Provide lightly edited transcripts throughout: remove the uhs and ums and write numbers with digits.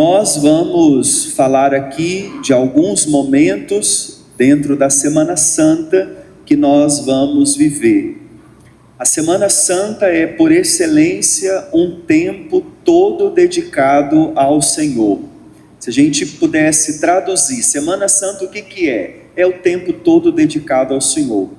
Nós vamos falar aqui de alguns momentos dentro da Semana Santa que nós vamos viver. A Semana Santa é, por excelência, um tempo todo dedicado ao Senhor. Se a gente pudesse traduzir, Semana Santa o que é? É o tempo todo dedicado ao Senhor.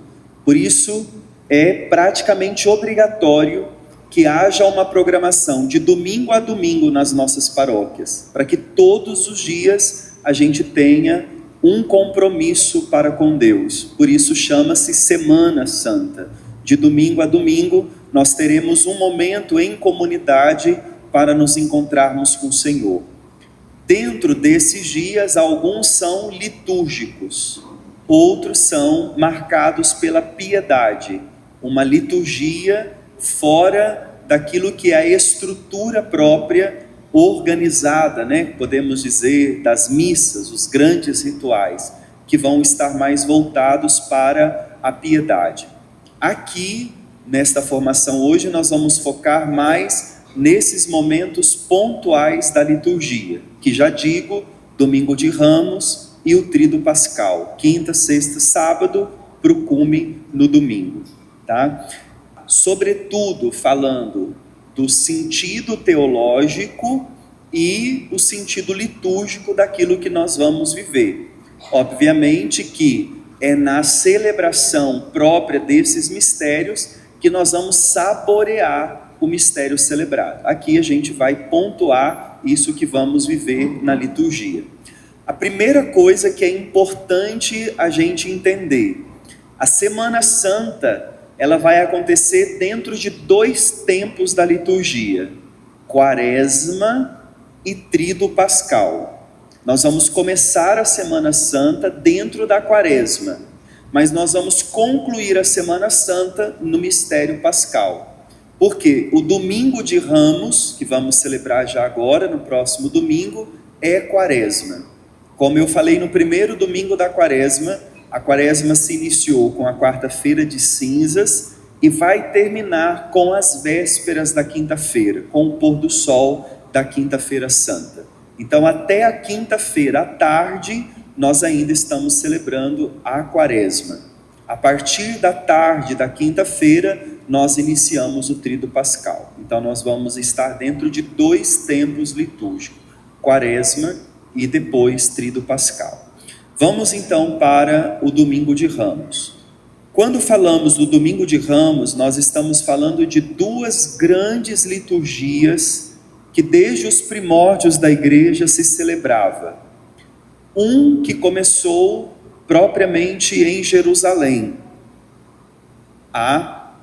Por isso, é praticamente obrigatório que haja uma programação de domingo a domingo nas nossas paróquias, para que todos os dias a gente tenha um compromisso para com Deus. Por isso chama-se Semana Santa. De domingo a domingo nós teremos um momento em comunidade para nos encontrarmos com o Senhor. Dentro desses dias, alguns são litúrgicos, outros são marcados pela piedade, uma liturgia fora daquilo que é a estrutura própria organizada, podemos dizer, das missas, os grandes rituais, que vão estar mais voltados para a piedade. Aqui, nesta formação hoje, nós vamos focar mais nesses momentos pontuais da liturgia, que já digo, domingo de Ramos e o Tríduo Pascal, quinta, sexta, sábado, para o cume no domingo, tá? Sobretudo falando do sentido teológico e o sentido litúrgico daquilo que nós vamos viver. Obviamente que é na celebração própria desses mistérios que nós vamos saborear o mistério celebrado. Aqui a gente vai pontuar isso que vamos viver na liturgia. A primeira coisa que é importante a gente entender, a Semana Santa, ela vai acontecer dentro de dois tempos da liturgia, Quaresma e Tríduo Pascal. Nós vamos começar a Semana Santa dentro da Quaresma, mas nós vamos concluir a Semana Santa no Mistério Pascal. Porque o domingo de Ramos, que vamos celebrar já agora, no próximo domingo, é Quaresma. Como eu falei no primeiro domingo da Quaresma, a Quaresma se iniciou com a quarta-feira de cinzas e vai terminar com as vésperas da quinta-feira, com o pôr do sol da quinta-feira santa. Então, até a quinta-feira à tarde, nós ainda estamos celebrando a Quaresma. A partir da tarde da quinta-feira, nós iniciamos o Tríduo Pascal. Então, nós vamos estar dentro de dois tempos litúrgicos, Quaresma e depois Tríduo Pascal. Vamos então para o Domingo de Ramos. Quando falamos do Domingo de Ramos, nós estamos falando de duas grandes liturgias que desde os primórdios da igreja se celebrava. Um que começou propriamente em Jerusalém, a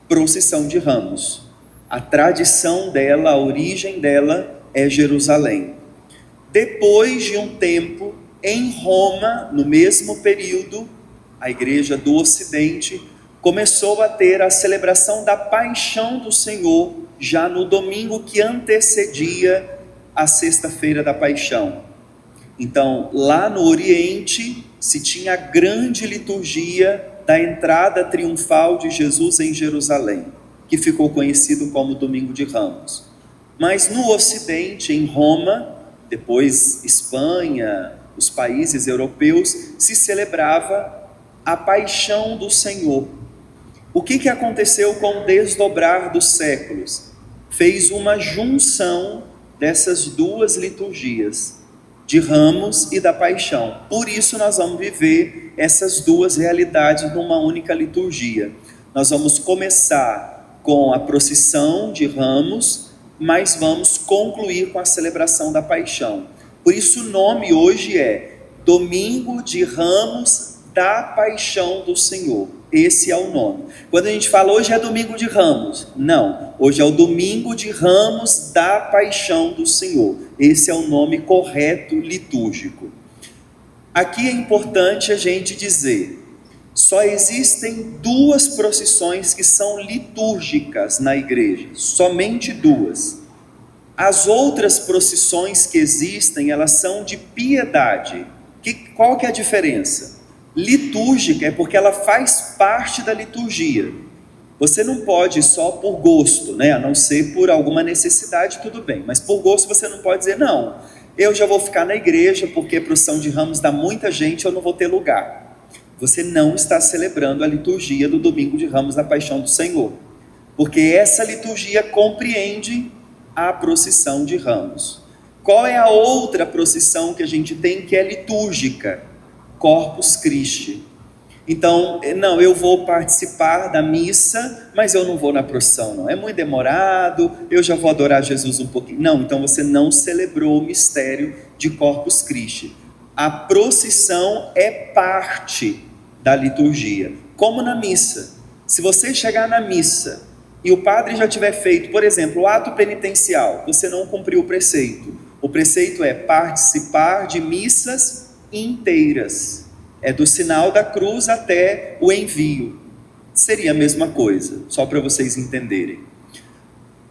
procissão de Ramos. A tradição dela, a origem dela é Jerusalém. Depois de um tempo, em Roma, no mesmo período, a igreja do Ocidente começou a ter a celebração da Paixão do Senhor, já no domingo que antecedia a sexta-feira da Paixão. Então, lá no Oriente, se tinha a grande liturgia da entrada triunfal de Jesus em Jerusalém, que ficou conhecido como Domingo de Ramos. Mas no Ocidente, em Roma, depois Espanha, os países europeus, se celebrava a Paixão do Senhor. O que aconteceu com o desdobrar dos séculos? Fez uma junção dessas duas liturgias, de Ramos e da Paixão. Por isso nós vamos viver essas duas realidades numa única liturgia. Nós vamos começar com a procissão de Ramos, mas vamos concluir com a celebração da Paixão. Por isso o nome hoje é Domingo de Ramos da Paixão do Senhor. Esse é o nome. Quando a gente fala hoje é Domingo de Ramos, não. Hoje é o Domingo de Ramos da Paixão do Senhor. Esse é o nome correto litúrgico. Aqui é importante a gente dizer, só existem duas procissões que são litúrgicas na igreja, somente duas. As outras procissões que existem, elas são de piedade. Qual que é a diferença? Litúrgica é porque ela faz parte da liturgia. Você não pode só por gosto, a não ser por alguma necessidade, tudo bem. Mas por gosto você não pode dizer, não, eu já vou ficar na igreja porque a procissão de Ramos dá muita gente, eu não vou ter lugar. Você não está celebrando a liturgia do domingo de Ramos da Paixão do Senhor, porque essa liturgia compreende a procissão de Ramos. Qual é a outra procissão que a gente tem que é litúrgica? Corpus Christi. Então, não, eu vou participar da missa, mas eu não vou na procissão, não. É muito demorado, eu já vou adorar Jesus um pouquinho. Não, então você não celebrou o mistério de Corpus Christi. A procissão é parte da liturgia, como na missa. Se você chegar na missa e o padre já tiver feito, por exemplo, o ato penitencial, você não cumpriu o preceito. O preceito é participar de missas inteiras. É do sinal da cruz até o envio. Seria a mesma coisa, só para vocês entenderem.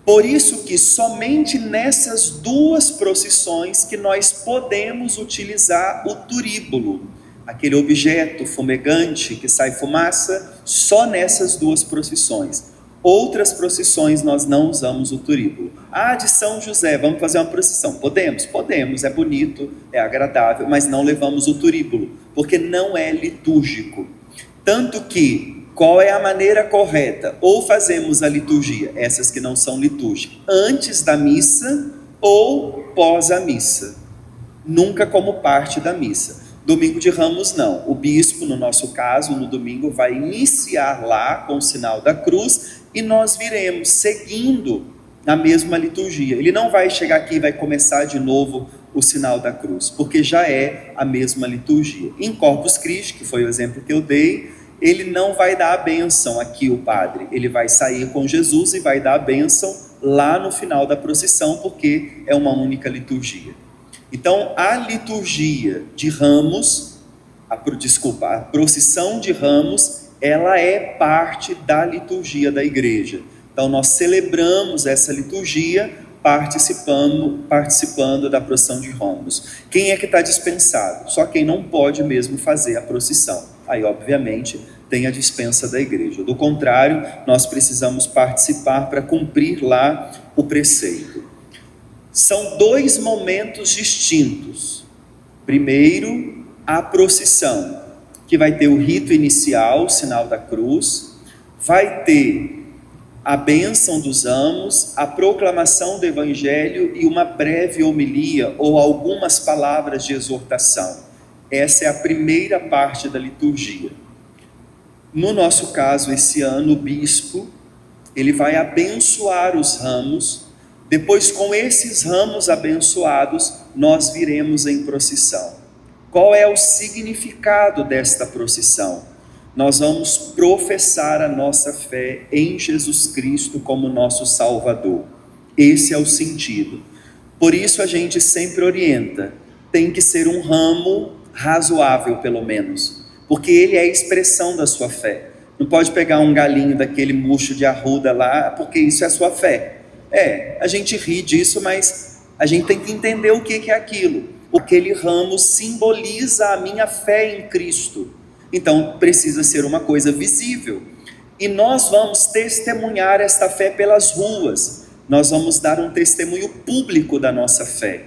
Por isso que somente nessas duas procissões que nós podemos utilizar o turíbulo, aquele objeto fumegante que sai fumaça, só nessas duas procissões. Outras procissões nós não usamos o turíbulo. De São José, vamos fazer uma procissão. Podemos? Podemos, é bonito, é agradável, mas não levamos o turíbulo, porque não é litúrgico. Tanto que, qual é a maneira correta? Ou fazemos a liturgia, essas que não são litúrgicas, antes da missa ou pós a missa. Nunca como parte da missa. Domingo de Ramos não. O bispo, no nosso caso, no domingo, vai iniciar lá com o sinal da cruz e nós viremos seguindo a mesma liturgia. Ele não vai chegar aqui e vai começar de novo o sinal da cruz, porque já é a mesma liturgia. Em Corpus Christi, que foi o exemplo que eu dei, ele não vai dar a bênção aqui, o padre. Ele vai sair com Jesus e vai dar a bênção lá no final da procissão, porque é uma única liturgia. Então, a liturgia de Ramos, a procissão de Ramos, ela é parte da liturgia da igreja. Então, nós celebramos essa liturgia participando da procissão de Ramos. Quem é que está dispensado? Só quem não pode mesmo fazer a procissão. Aí, obviamente, tem a dispensa da igreja. Do contrário, nós precisamos participar para cumprir lá o preceito. São dois momentos distintos. Primeiro, a procissão, que vai ter o rito inicial, o sinal da cruz, vai ter a bênção dos ramos, a proclamação do evangelho e uma breve homilia ou algumas palavras de exortação. Essa é a primeira parte da liturgia. No nosso caso, esse ano, o bispo, ele vai abençoar os ramos. Depois, com esses ramos abençoados, nós viremos em procissão. Qual é o significado desta procissão? Nós vamos professar a nossa fé em Jesus Cristo como nosso Salvador. Esse é o sentido. Por isso a gente sempre orienta, tem que ser um ramo razoável pelo menos, porque ele é a expressão da sua fé. Não pode pegar um galinho daquele murcho de arruda lá, porque isso é a sua fé. A gente ri disso, mas a gente tem que entender o que é aquilo. Aquele ramo simboliza a minha fé em Cristo. Então precisa ser uma coisa visível. E nós vamos testemunhar esta fé pelas ruas. Nós vamos dar um testemunho público da nossa fé.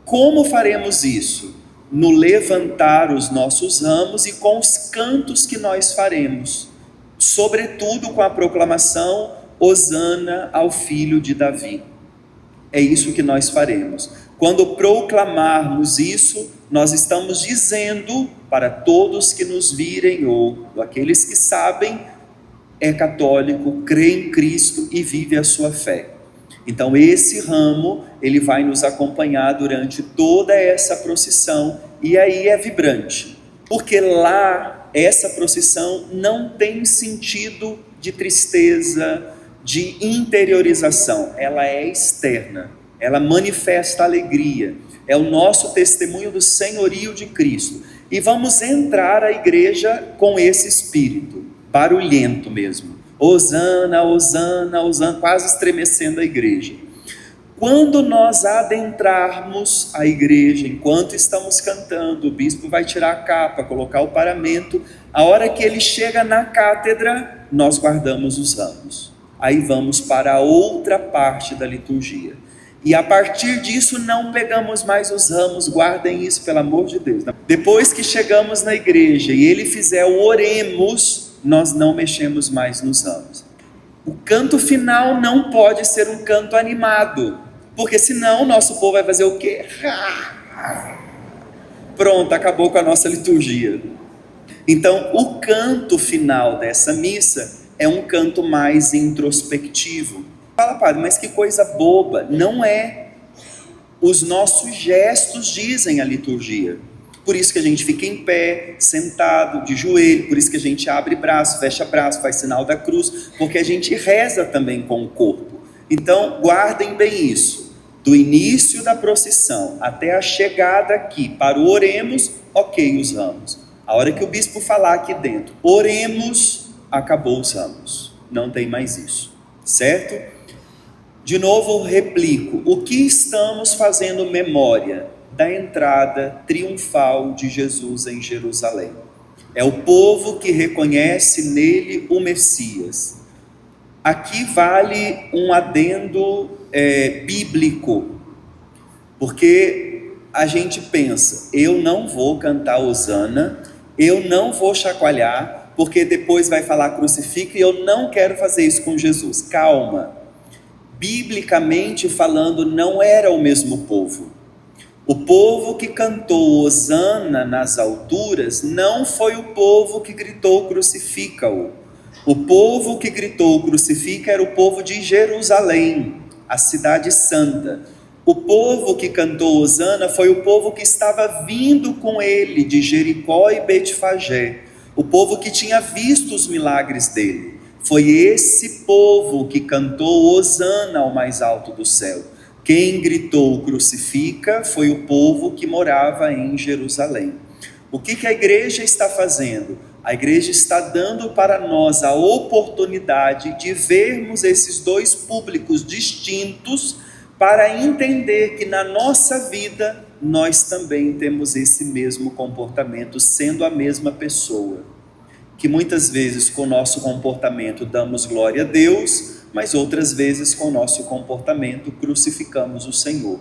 Como faremos isso? No levantar os nossos ramos e com os cantos que nós faremos. Sobretudo com a proclamação: Hosana ao filho de Davi. É isso que nós faremos. Quando proclamarmos isso, nós estamos dizendo para todos que nos virem, ou aqueles que sabem, é católico, crê em Cristo e vive a sua fé. Então esse ramo, ele vai nos acompanhar durante toda essa procissão, e aí é vibrante, porque lá, essa procissão não tem sentido de tristeza, de interiorização, ela é externa, ela manifesta alegria, é o nosso testemunho do senhorio de Cristo, e vamos entrar à igreja com esse espírito, barulhento mesmo, Hosana, Hosana, Hosana, quase estremecendo a igreja. Quando nós adentrarmos a igreja, enquanto estamos cantando, o bispo vai tirar a capa, colocar o paramento, a hora que ele chega na cátedra, nós guardamos os ramos. Aí vamos para a outra parte da liturgia. E a partir disso não pegamos mais os ramos, guardem isso pelo amor de Deus. Depois que chegamos na igreja e ele fizer o oremos, nós não mexemos mais nos ramos. O canto final não pode ser um canto animado, porque senão o nosso povo vai fazer o quê? Pronto, acabou com a nossa liturgia. Então o canto final dessa missa é um canto mais introspectivo. Fala, padre, mas que coisa boba. Não é. Os nossos gestos dizem a liturgia. Por isso que a gente fica em pé, sentado, de joelho. Por isso que a gente abre braço, fecha braço, faz sinal da cruz. Porque a gente reza também com o corpo. Então, guardem bem isso. Do início da procissão até a chegada aqui para o oremos, ok, os ramos. A hora que o bispo falar aqui dentro, oremos, acabou os ramos. Não tem mais isso. Certo? De novo replico, o que estamos fazendo memória da entrada triunfal de Jesus em Jerusalém? É o povo que reconhece nele o Messias. Aqui vale um adendo bíblico, porque a gente pensa, eu não vou cantar hosana, eu não vou chacoalhar, porque depois vai falar crucifica e eu não quero fazer isso com Jesus. Calma. Biblicamente falando, não era o mesmo povo. O povo que cantou hosana nas alturas não foi o povo que gritou crucifica-o. O povo que gritou crucifica era o povo de Jerusalém, a cidade santa. O povo que cantou hosana foi o povo que estava vindo com ele de Jericó e Betfagé. O povo que tinha visto os milagres dele. Foi esse povo que cantou hosana ao mais alto do céu. Quem gritou crucifica foi o povo que morava em Jerusalém. O que a igreja está fazendo? A igreja está dando para nós a oportunidade de vermos esses dois públicos distintos para entender que na nossa vida nós também temos esse mesmo comportamento, sendo a mesma pessoa. Que muitas vezes com o nosso comportamento damos glória a Deus, mas outras vezes com o nosso comportamento crucificamos o Senhor.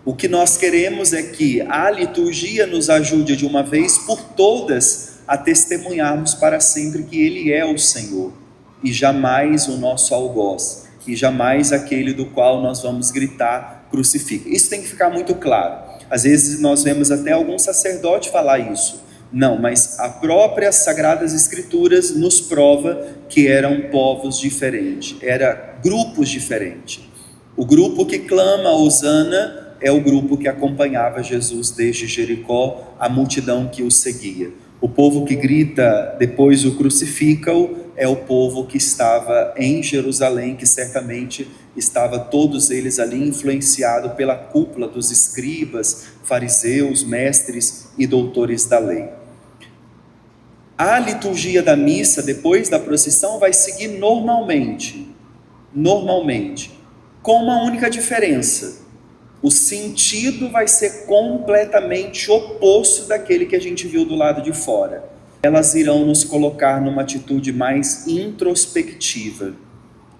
O que nós queremos é que a liturgia nos ajude de uma vez por todas a testemunharmos para sempre que Ele é o Senhor, e jamais o nosso algoz, e jamais aquele do qual nós vamos gritar crucifica. Isso tem que ficar muito claro. Às vezes nós vemos até algum sacerdote falar isso. Não, mas a própria Sagradas Escrituras nos prova que eram povos diferentes, eram grupos diferentes. O grupo que clama hosana é o grupo que acompanhava Jesus desde Jericó, a multidão que o seguia. O povo que grita depois o crucifica-o é o povo que estava em Jerusalém, que certamente estava todos eles ali influenciado pela cúpula dos escribas, fariseus, mestres e doutores da lei. A liturgia da missa, depois da procissão, vai seguir normalmente, com uma única diferença. O sentido vai ser completamente oposto daquele que a gente viu do lado de fora. Elas irão nos colocar numa atitude mais introspectiva.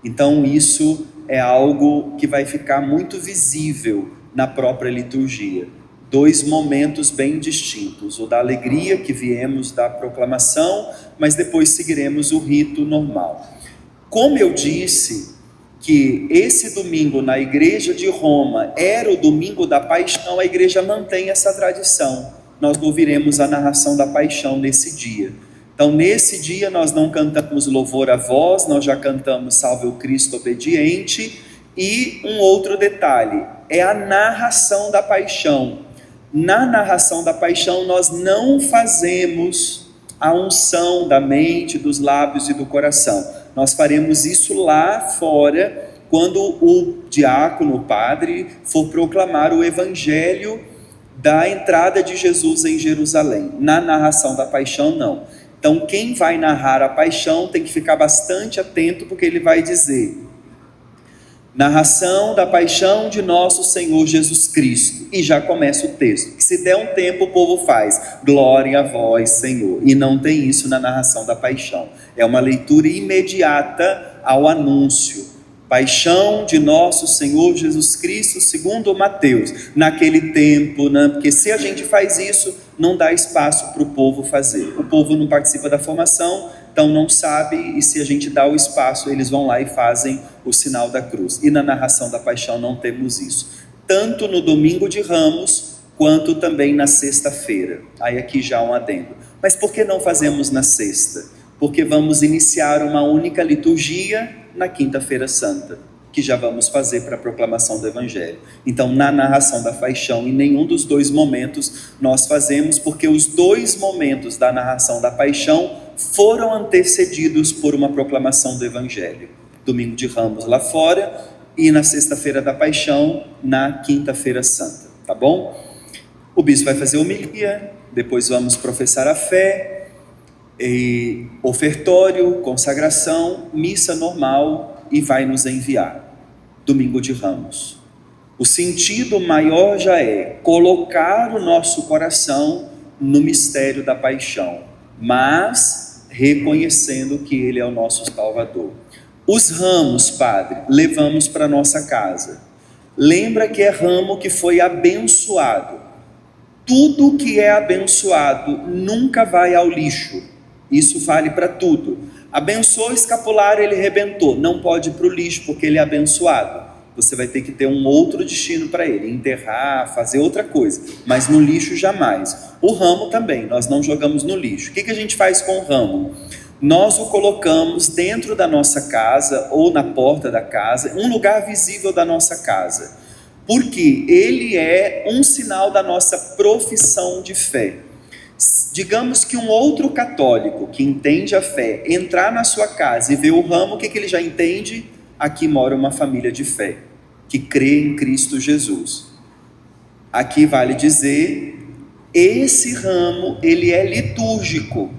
Então isso é algo que vai ficar muito visível na própria liturgia. Dois momentos bem distintos, o da alegria que viemos da proclamação, mas depois seguiremos o rito normal. Como eu disse que esse domingo na igreja de Roma era o domingo da paixão, a igreja mantém essa tradição. Nós ouviremos a narração da paixão nesse dia. Então nesse dia nós não cantamos louvor a vós, nós já cantamos Salve o Cristo obediente. E um outro detalhe, é a narração da paixão. Na narração da paixão nós não fazemos a unção da mente, dos lábios e do coração. Nós faremos isso lá fora, quando o diácono, o padre, for proclamar o evangelho da entrada de Jesus em Jerusalém. Na narração da paixão não. Então quem vai narrar a paixão tem que ficar bastante atento, porque ele vai dizer: narração da paixão de nosso Senhor Jesus Cristo. E já começa o texto. Que se der um tempo o povo faz. Glória a vós, Senhor. E não tem isso na narração da paixão. É uma leitura imediata ao anúncio. Paixão de nosso Senhor Jesus Cristo, segundo Mateus, naquele tempo, né? Porque se a gente faz isso, não dá espaço para o povo fazer. O povo não participa da formação, então não sabe, e se a gente dá o espaço, eles vão lá e fazem o sinal da cruz. E na narração da paixão não temos isso. Tanto no domingo de Ramos, quanto também na sexta-feira. Aí aqui já um adendo. Mas por que não fazemos na sexta? Porque vamos iniciar uma única liturgia na quinta-feira santa, que já vamos fazer para a proclamação do Evangelho. Então, na narração da paixão, em nenhum dos dois momentos nós fazemos, porque os dois momentos da narração da paixão foram antecedidos por uma proclamação do Evangelho. Domingo de Ramos lá fora e na sexta-feira da paixão, na quinta-feira santa, tá bom? O bispo vai fazer homilia, depois vamos professar a fé, e ofertório, consagração, missa normal e vai nos enviar. Domingo de Ramos. O sentido maior já é colocar o nosso coração no mistério da paixão, mas reconhecendo que Ele é o nosso Salvador. Os ramos, Padre, levamos para nossa casa. Lembra que é ramo que foi abençoado. Tudo que é abençoado nunca vai ao lixo. Isso vale para tudo. Abençoou o escapulário, ele rebentou. Não pode ir para o lixo porque ele é abençoado. Você vai ter que ter um outro destino para ele. Enterrar, fazer outra coisa. Mas no lixo jamais. O ramo também, nós não jogamos no lixo. O que a gente faz com o ramo? Nós o colocamos dentro da nossa casa ou na porta da casa, um lugar visível da nossa casa. Porque ele é um sinal da nossa profissão de fé. Digamos que um outro católico que entende a fé entrar na sua casa e ver o ramo, o que ele já entende? Aqui mora uma família de fé, que crê em Cristo Jesus. Aqui vale dizer, esse ramo, ele é litúrgico.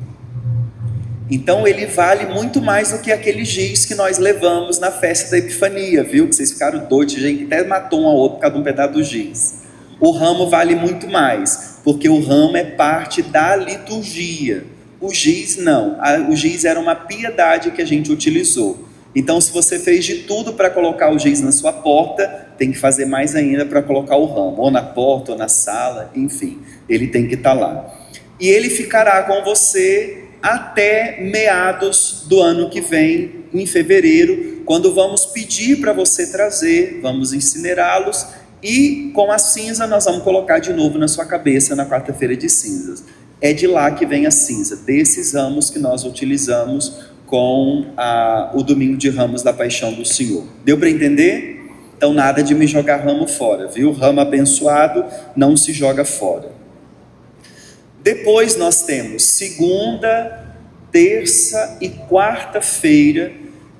Então ele vale muito mais do que aquele giz que nós levamos na festa da Epifania, viu? Que vocês ficaram doidos, gente até matou um ao outro por causa de um pedaço do giz. O ramo vale muito mais, porque o ramo é parte da liturgia. O giz não, o giz era uma piedade que a gente utilizou. Então se você fez de tudo para colocar o giz na sua porta, tem que fazer mais ainda para colocar o ramo, ou na porta, ou na sala, enfim, ele tem que estar lá. E ele ficará com você até meados do ano que vem, em fevereiro, quando vamos pedir para você trazer, vamos incinerá-los, e com a cinza nós vamos colocar de novo na sua cabeça na quarta-feira de cinzas. É de lá que vem a cinza, desses ramos que nós utilizamos com o domingo de Ramos da Paixão do Senhor. Deu para entender? Então nada de me jogar ramo fora, viu? Ramo abençoado não se joga fora. Depois nós temos segunda, terça e quarta-feira,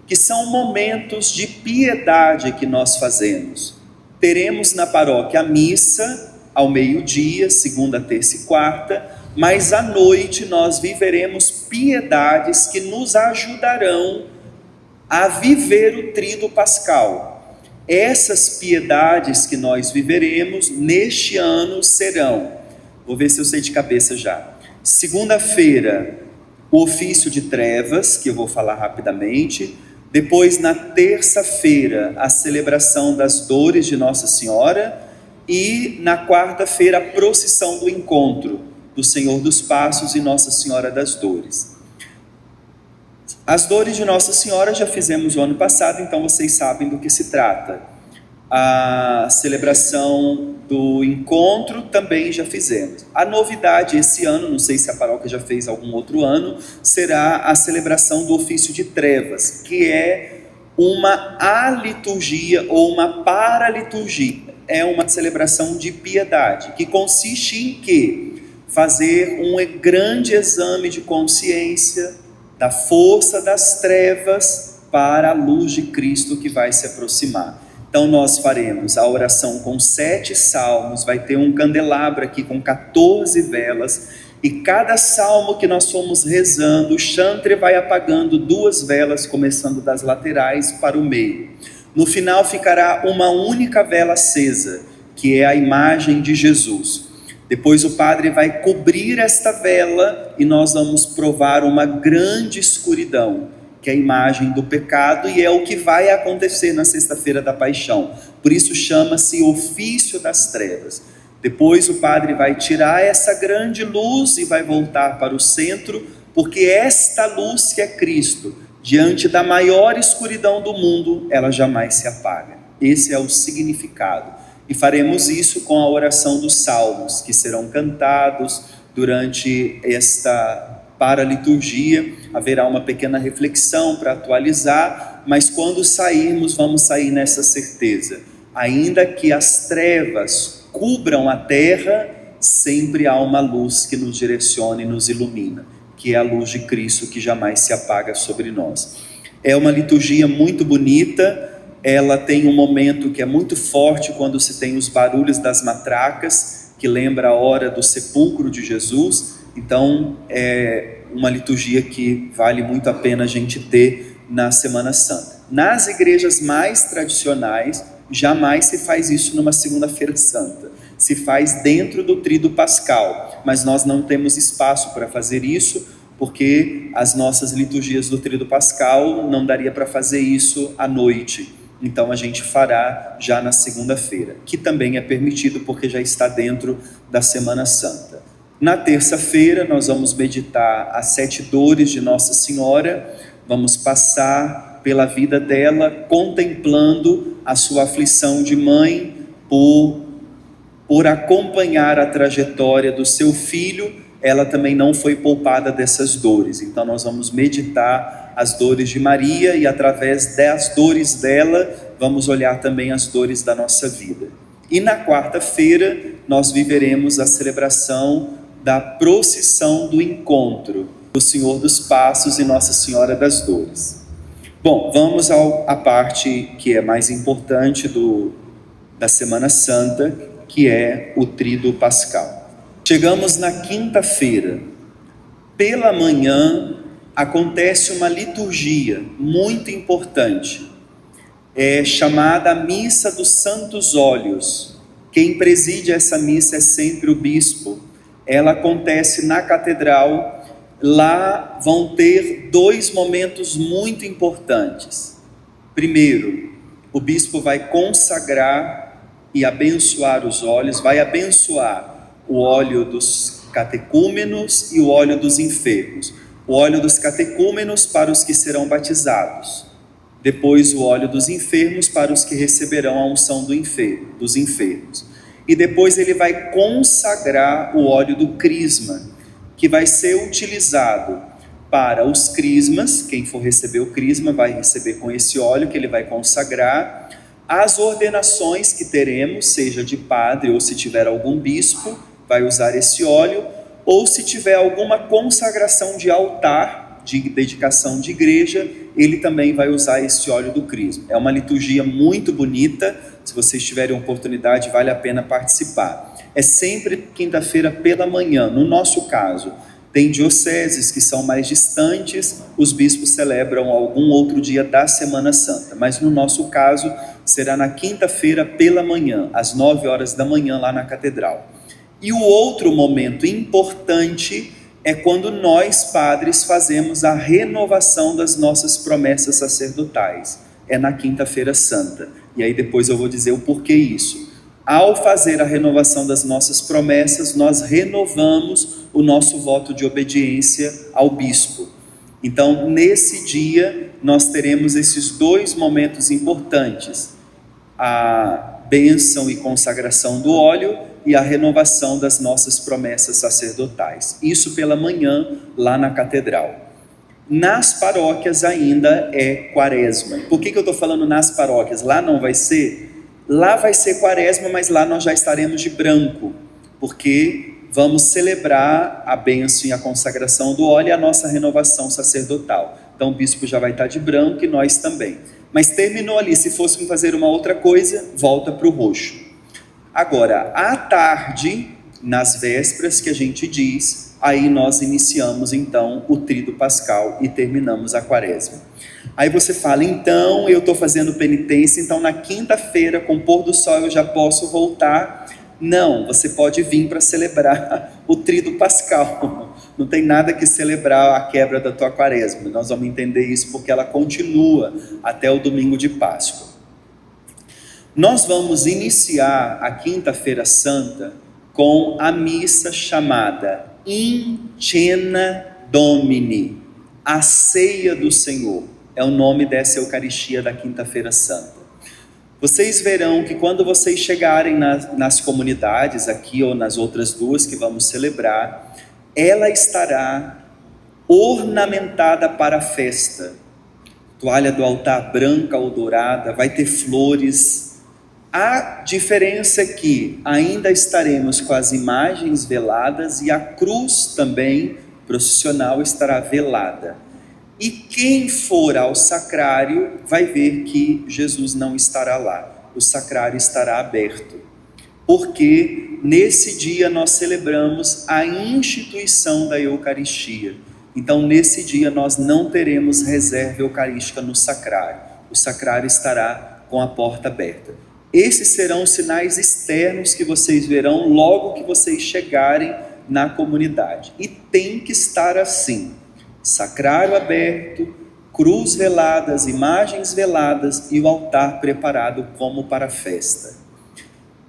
que são momentos de piedade que nós fazemos. Teremos na paróquia a missa ao meio-dia, segunda, terça e quarta, mas à noite nós viveremos piedades que nos ajudarão a viver o tríduo pascal. Essas piedades que nós viveremos neste ano serão, vou ver se eu sei de cabeça já, segunda-feira, o ofício de trevas, que eu vou falar rapidamente. Depois, na terça-feira, a celebração das dores de Nossa Senhora. E na quarta-feira, a procissão do encontro do Senhor dos Passos e Nossa Senhora das Dores. As dores de Nossa Senhora já fizemos o ano passado, então vocês sabem do que se trata. A celebração do encontro também já fizemos. A novidade esse ano, não sei se a paróquia já fez algum outro ano, será a celebração do ofício de trevas, que é uma aliturgia ou uma paraliturgia. É uma celebração de piedade, que consiste em quê? Fazer um grande exame de consciência da força das trevas para a luz de Cristo que vai se aproximar. Então nós faremos a oração com 7 salmos, vai ter um candelabro aqui com 14 velas, e cada salmo que nós formos rezando, o chantre vai apagando 2 velas, começando das laterais para o meio. No final ficará uma única vela acesa, que é a imagem de Jesus. Depois o padre vai cobrir esta vela e nós vamos provar uma grande escuridão, porque é a imagem do pecado e é o que vai acontecer na sexta-feira da paixão. Por isso chama-se ofício das trevas. Depois o padre vai tirar essa grande luz e vai voltar para o centro, porque esta luz que é Cristo, diante da maior escuridão do mundo, ela jamais se apaga. Esse é o significado. E faremos isso com a oração dos salmos, que serão cantados durante esta paraliturgia. Haverá uma pequena reflexão para atualizar, mas quando sairmos, vamos sair nessa certeza. Ainda que as trevas cubram a terra, sempre há uma luz que nos direciona e nos ilumina, que é a luz de Cristo que jamais se apaga sobre nós. É uma liturgia muito bonita. Ela tem um momento que é muito forte quando se tem os barulhos das matracas, que lembra a hora do sepulcro de Jesus. Então é uma liturgia que vale muito a pena a gente ter na Semana Santa. Nas igrejas mais tradicionais, jamais se faz isso numa segunda-feira santa. Se faz dentro do tríduo pascal, mas nós não temos espaço para fazer isso, porque as nossas liturgias do tríduo pascal não daria para fazer isso à noite. Então a gente fará já na segunda-feira, que também é permitido porque já está dentro da Semana Santa. Na terça-feira nós vamos meditar as 7 dores de Nossa Senhora, vamos passar pela vida dela, contemplando a sua aflição de mãe por acompanhar a trajetória do seu filho. Ela também não foi poupada dessas dores. Então nós vamos meditar as dores de Maria e através das dores dela, vamos olhar também as dores da nossa vida. E na quarta-feira nós viveremos a celebração da procissão do encontro do Senhor dos Passos e Nossa Senhora das Dores. Bom, vamos à parte que é mais importante da Semana Santa, que é o tríduo pascal. Chegamos na quinta-feira. Pela manhã acontece uma liturgia muito importante, chamada a Missa dos Santos Óleos. Quem preside essa missa é sempre o bispo. Ela acontece na catedral. Lá vão ter 2 momentos muito importantes. Primeiro, o bispo vai consagrar e abençoar os óleos, vai abençoar o óleo dos catecúmenos e o óleo dos enfermos. O óleo dos catecúmenos para os que serão batizados, depois o óleo dos enfermos para os que receberão a unção dos enfermos. E depois ele vai consagrar o óleo do crisma, que vai ser utilizado para os crismas. Quem for receber o crisma vai receber com esse óleo que ele vai consagrar. As ordenações que teremos, seja de padre ou se tiver algum bispo, vai usar esse óleo, ou se tiver alguma consagração de altar, de dedicação de igreja, ele também vai usar esse óleo do crisma. É uma liturgia muito bonita. Se vocês tiverem oportunidade, vale a pena participar. É sempre quinta-feira pela manhã. No nosso caso, tem dioceses que são mais distantes, os bispos celebram algum outro dia da Semana Santa, mas no nosso caso será na quinta-feira pela manhã, às 9 horas da manhã lá na catedral. E o outro momento importante é quando nós, padres, fazemos a renovação das nossas promessas sacerdotais. É na quinta-feira santa. E aí depois eu vou dizer o porquê isso. Ao fazer a renovação das nossas promessas, nós renovamos o nosso voto de obediência ao bispo. Então, nesse dia, nós teremos esses 2 momentos importantes: a bênção e consagração do óleo e a renovação das nossas promessas sacerdotais. Isso pela manhã, lá na catedral. Nas paróquias ainda é quaresma. Por que eu estou falando nas paróquias? Lá não vai ser? Lá vai ser quaresma, mas lá nós já estaremos de branco, porque vamos celebrar a bênção e a consagração do óleo e a nossa renovação sacerdotal. Então o bispo já vai estar de branco e nós também. Mas terminou ali. Se fôssemos fazer uma outra coisa, volta para o roxo. Agora, à tarde, nas vésperas que a gente diz, aí nós iniciamos então o tríduo pascal e terminamos a quaresma. Aí você fala, então eu estou fazendo penitência, então na quinta-feira, com o pôr do sol, eu já posso voltar? Não, você pode vir para celebrar o tríduo pascal, não tem nada que celebrar a quebra da tua quaresma. Nós vamos entender isso porque ela continua até o domingo de Páscoa. Nós vamos iniciar a Quinta-feira Santa com a missa chamada In Cena Domini, a ceia do Senhor. É o nome dessa Eucaristia da Quinta-feira Santa. Vocês verão que quando vocês chegarem nas comunidades aqui ou nas outras duas que vamos celebrar, ela estará ornamentada para a festa. Toalha do altar branca ou dourada, vai ter flores. A diferença é que ainda estaremos com as imagens veladas e a cruz também processional estará velada. E quem for ao sacrário vai ver que Jesus não estará lá. O sacrário estará aberto. Porque nesse dia nós celebramos a instituição da Eucaristia. Então nesse dia nós não teremos reserva eucarística no sacrário. O sacrário estará com a porta aberta. Esses serão os sinais externos que vocês verão logo que vocês chegarem na comunidade. E tem que estar assim. Sacrário aberto, cruz velada, as imagens veladas e o altar preparado como para a festa.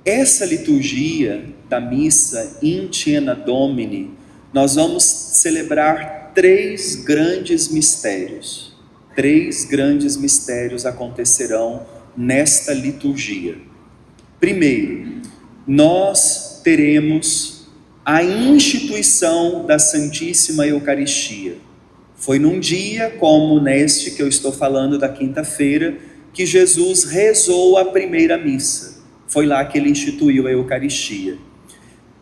Essa liturgia da missa In Cena Domini, nós vamos celebrar 3 grandes mistérios. 3 grandes mistérios acontecerão nesta liturgia. Primeiro, nós teremos a instituição da Santíssima Eucaristia. Foi num dia como neste que eu estou falando da quinta-feira, que Jesus rezou a primeira missa. Foi lá que ele instituiu a Eucaristia.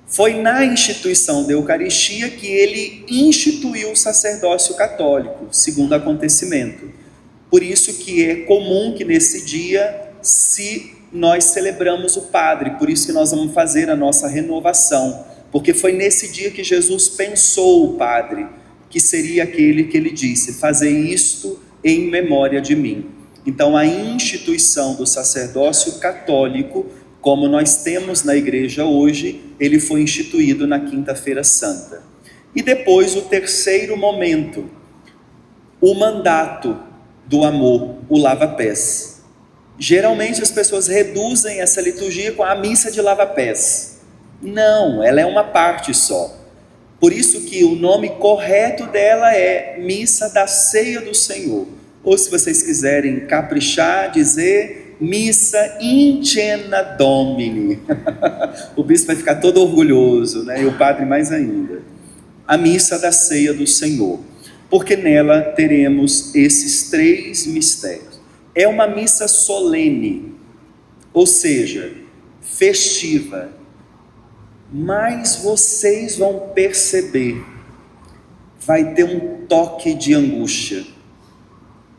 Foi na instituição da Eucaristia que ele instituiu o sacerdócio católico, segundo acontecimento. Por isso que é comum que nesse dia nós celebramos o Padre, por isso que nós vamos fazer a nossa renovação, porque foi nesse dia que Jesus pensou o Padre, que seria aquele que ele disse, fazei isto em memória de mim. Então a instituição do sacerdócio católico, como nós temos na igreja hoje, ele foi instituído na Quinta-feira Santa. E depois o terceiro momento, o mandato do amor, o lava-pés. Geralmente as pessoas reduzem essa liturgia com a missa de lava-pés. Não, ela é uma parte só. Por isso que o nome correto dela é Missa da Ceia do Senhor. Ou se vocês quiserem caprichar, dizer Missa In Cena Domini. O bispo vai ficar todo orgulhoso, né? E o padre mais ainda. A Missa da Ceia do Senhor. Porque nela teremos esses 3 mistérios. É uma missa solene, ou seja, festiva. Mas vocês vão perceber, vai ter um toque de angústia.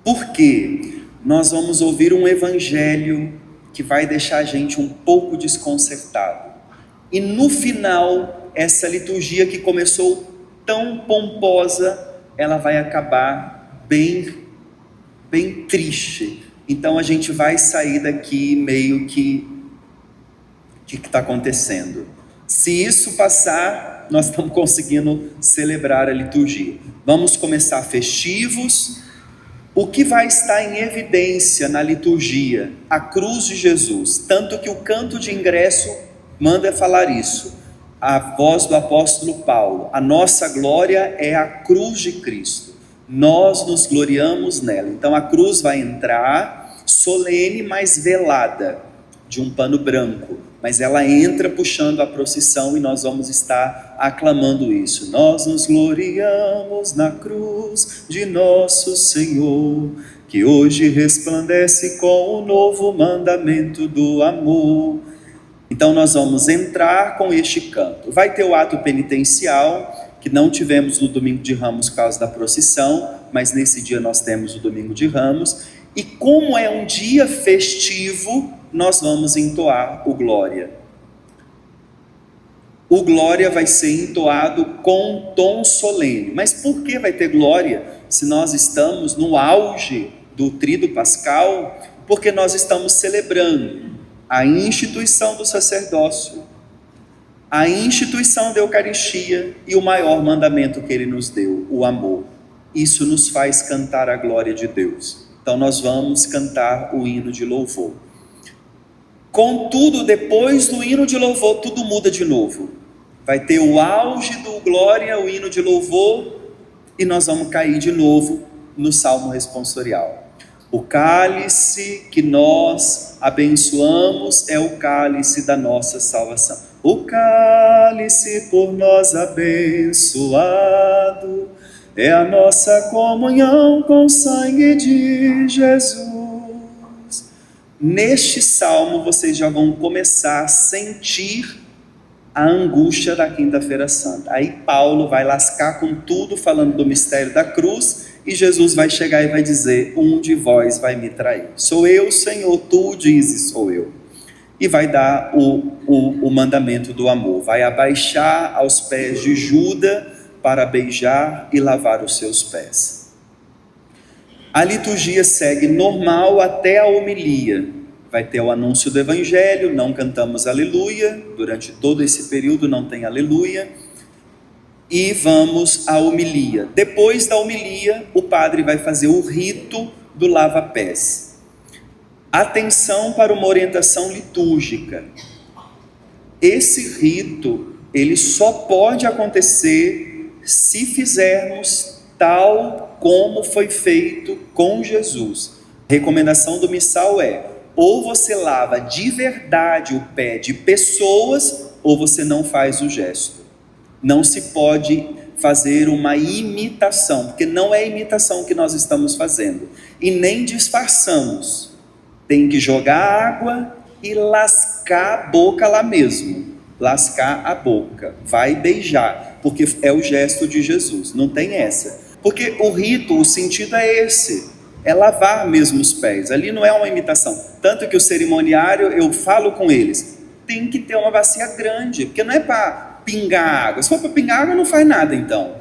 Por quê? Nós vamos ouvir um evangelho que vai deixar a gente um pouco desconcertado. E no final, essa liturgia que começou tão pomposa, ela vai acabar bem triste. Então a gente vai sair daqui meio que o que está acontecendo? Se isso passar, nós estamos conseguindo celebrar a liturgia. Vamos começar festivos. O que vai estar em evidência na liturgia? A cruz de Jesus. Tanto que o canto de ingresso manda falar isso. A voz do apóstolo Paulo. A nossa glória é a cruz de Cristo. Nós nos gloriamos nela. Então a cruz vai entrar solene, mas velada, de um pano branco. Mas ela entra puxando a procissão e nós vamos estar aclamando isso. Nós nos gloriamos na cruz de nosso Senhor, que hoje resplandece com o novo mandamento do amor. Então nós vamos entrar com este canto. Vai ter o ato penitencial, que não tivemos no domingo de Ramos por causa da procissão, mas nesse dia nós temos o domingo de Ramos. E como é um dia festivo, nós vamos entoar o Glória. O Glória vai ser entoado com tom solene. Mas por que vai ter Glória se nós estamos no auge do Tríduo Pascal? Porque nós estamos celebrando a instituição do sacerdócio, a instituição da Eucaristia e o maior mandamento que Ele nos deu, o amor. Isso nos faz cantar a glória de Deus. Então nós vamos cantar o hino de louvor. Contudo, depois do hino de louvor, tudo muda de novo. Vai ter o auge do glória, o hino de louvor, e nós vamos cair de novo no salmo responsorial. O cálice que nós abençoamos é o cálice da nossa salvação. O cálice por nós abençoado é a nossa comunhão com o sangue de Jesus. Neste salmo vocês já vão começar a sentir a angústia da Quinta-feira Santa. Aí Paulo vai lascar com tudo, falando do mistério da cruz, e Jesus vai chegar e vai dizer: um de vós vai me trair. Sou eu, Senhor, tu dizes, sou eu. E vai dar o mandamento do amor. Vai abaixar aos pés de Judas para beijar e lavar os seus pés. A liturgia segue normal até a homilia. Vai ter o anúncio do Evangelho, não cantamos aleluia, durante todo esse período não tem aleluia, e vamos à homilia. Depois da homilia, o padre vai fazer o rito do lava-pés. Atenção para uma orientação litúrgica. Esse rito, ele só pode acontecer se fizermos tal como foi feito com Jesus. A recomendação do missal é: ou você lava de verdade o pé de pessoas, ou você não faz o gesto. Não se pode fazer uma imitação, porque não é imitação que nós estamos fazendo. E nem disfarçamos. Tem que jogar água e lascar a boca lá mesmo. Lascar a boca. Vai beijar, porque é o gesto de Jesus. Não tem essa. Porque o rito, o sentido é esse. É lavar mesmo os pés. Ali não é uma imitação. Tanto que o cerimoniário, eu falo com eles, tem que ter uma bacia grande, porque não é para pingar água. Se for para pingar água, não faz nada então.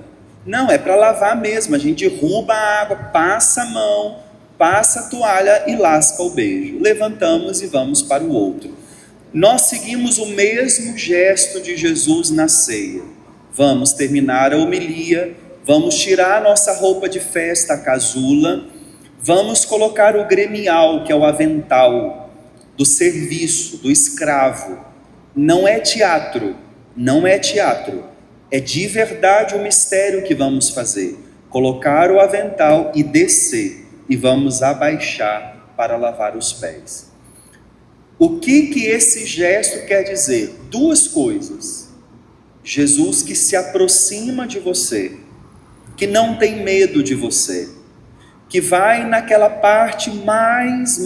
Não, é para lavar mesmo. A gente derruba a água, passa a mão, passa a toalha e lasca o beijo. Levantamos e vamos para o outro. Nós seguimos o mesmo gesto de Jesus na ceia. Vamos terminar a homilia, vamos tirar a nossa roupa de festa, a casula, vamos colocar o gremial, que é o avental do serviço, do escravo. Não é teatro, não é teatro. É de verdade o mistério que vamos fazer. Colocar o avental e descer. E vamos abaixar para lavar os pés. O que esse gesto quer dizer? Duas coisas. Jesus que se aproxima de você, que não tem medo de você, que vai naquela parte mais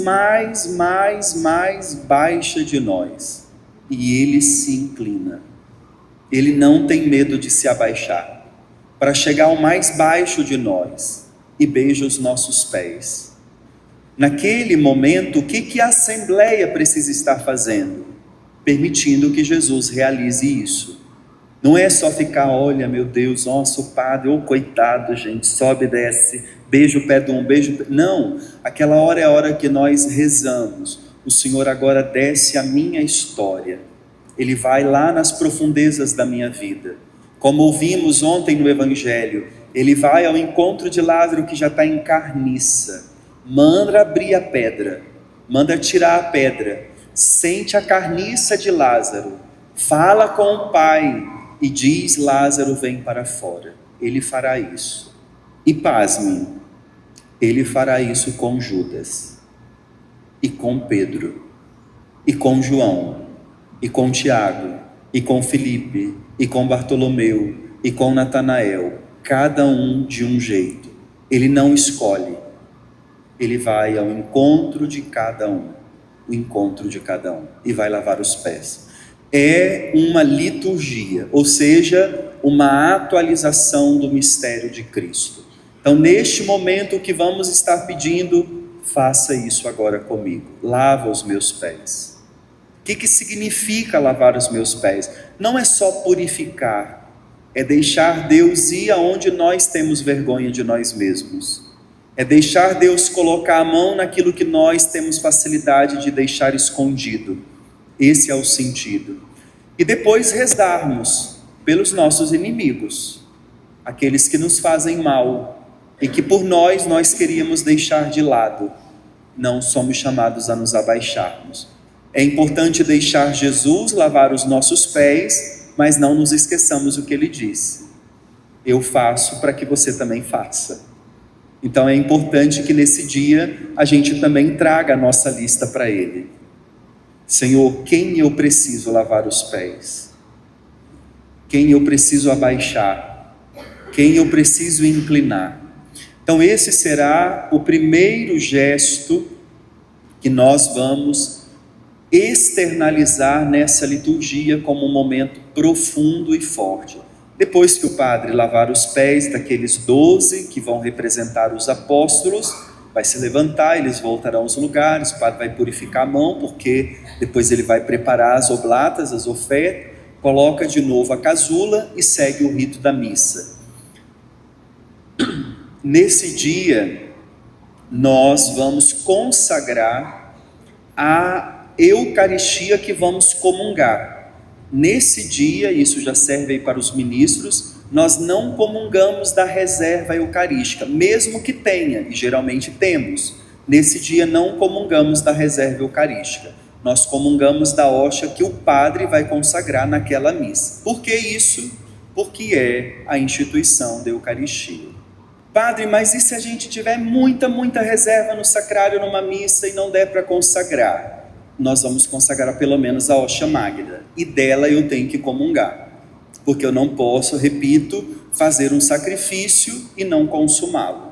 baixa de nós, e ele se inclina. Ele não tem medo de se abaixar, para chegar ao mais baixo de nós, e beija os nossos pés. Naquele momento, o que a Assembleia precisa estar fazendo? Permitindo que Jesus realize isso. Não é só ficar, olha meu Deus, nosso padre, ô coitado gente, sobe e desce, beija o pé de um, beijo. Não, aquela hora é a hora que nós rezamos. O Senhor agora desce a minha história. Ele vai lá nas profundezas da minha vida. Como ouvimos ontem no Evangelho, ele vai ao encontro de Lázaro que já está em carniça. Manda abrir a pedra, manda tirar a pedra, sente a carniça de Lázaro, fala com o Pai e diz: Lázaro, vem para fora. Ele fará isso. E pasmem, ele fará isso com Judas, e com Pedro, e com João, e com Tiago, e com Filipe, e com Bartolomeu, e com Natanael, cada um de um jeito. Ele não escolhe, ele vai ao encontro de cada um, o encontro de cada um, e vai lavar os pés. É uma liturgia, ou seja, uma atualização do mistério de Cristo. Então, neste momento, o que vamos estar pedindo, faça isso agora comigo. Lava os meus pés. O que significa lavar os meus pés? Não é só purificar, é deixar Deus ir aonde nós temos vergonha de nós mesmos. É deixar Deus colocar a mão naquilo que nós temos facilidade de deixar escondido. Esse é o sentido. E depois rezarmos pelos nossos inimigos, aqueles que nos fazem mal e que por nós queríamos deixar de lado. Não somos chamados a nos abaixarmos. É importante deixar Jesus lavar os nossos pés, mas não nos esqueçamos o que ele disse: eu faço para que você também faça. Então é importante que nesse dia a gente também traga a nossa lista para ele. Senhor, quem eu preciso lavar os pés? Quem eu preciso abaixar? Quem eu preciso inclinar? Então esse será o primeiro gesto que nós vamos externalizar nessa liturgia como um momento profundo e forte. Depois que o padre lavar os pés daqueles 12 que vão representar os apóstolos, vai se levantar, eles voltarão aos lugares, o padre vai purificar a mão, porque depois ele vai preparar as oblatas, as ofertas, coloca de novo a casula e segue o rito da missa. Nesse dia, nós vamos consagrar a Eucaristia que vamos comungar. Nesse dia, isso já serve aí para os ministros, nós não comungamos da reserva eucarística, mesmo que tenha, e geralmente temos. Nesse dia não comungamos da reserva eucarística, nós comungamos da hóstia que o padre vai consagrar naquela missa. Por que isso? Porque é a instituição da Eucaristia. Padre, mas e se a gente tiver muita reserva no sacrário numa missa e não der para consagrar? Nós vamos consagrar pelo menos a hóstia magna, e dela eu tenho que comungar, porque eu não posso, repito, fazer um sacrifício e não consumá-lo.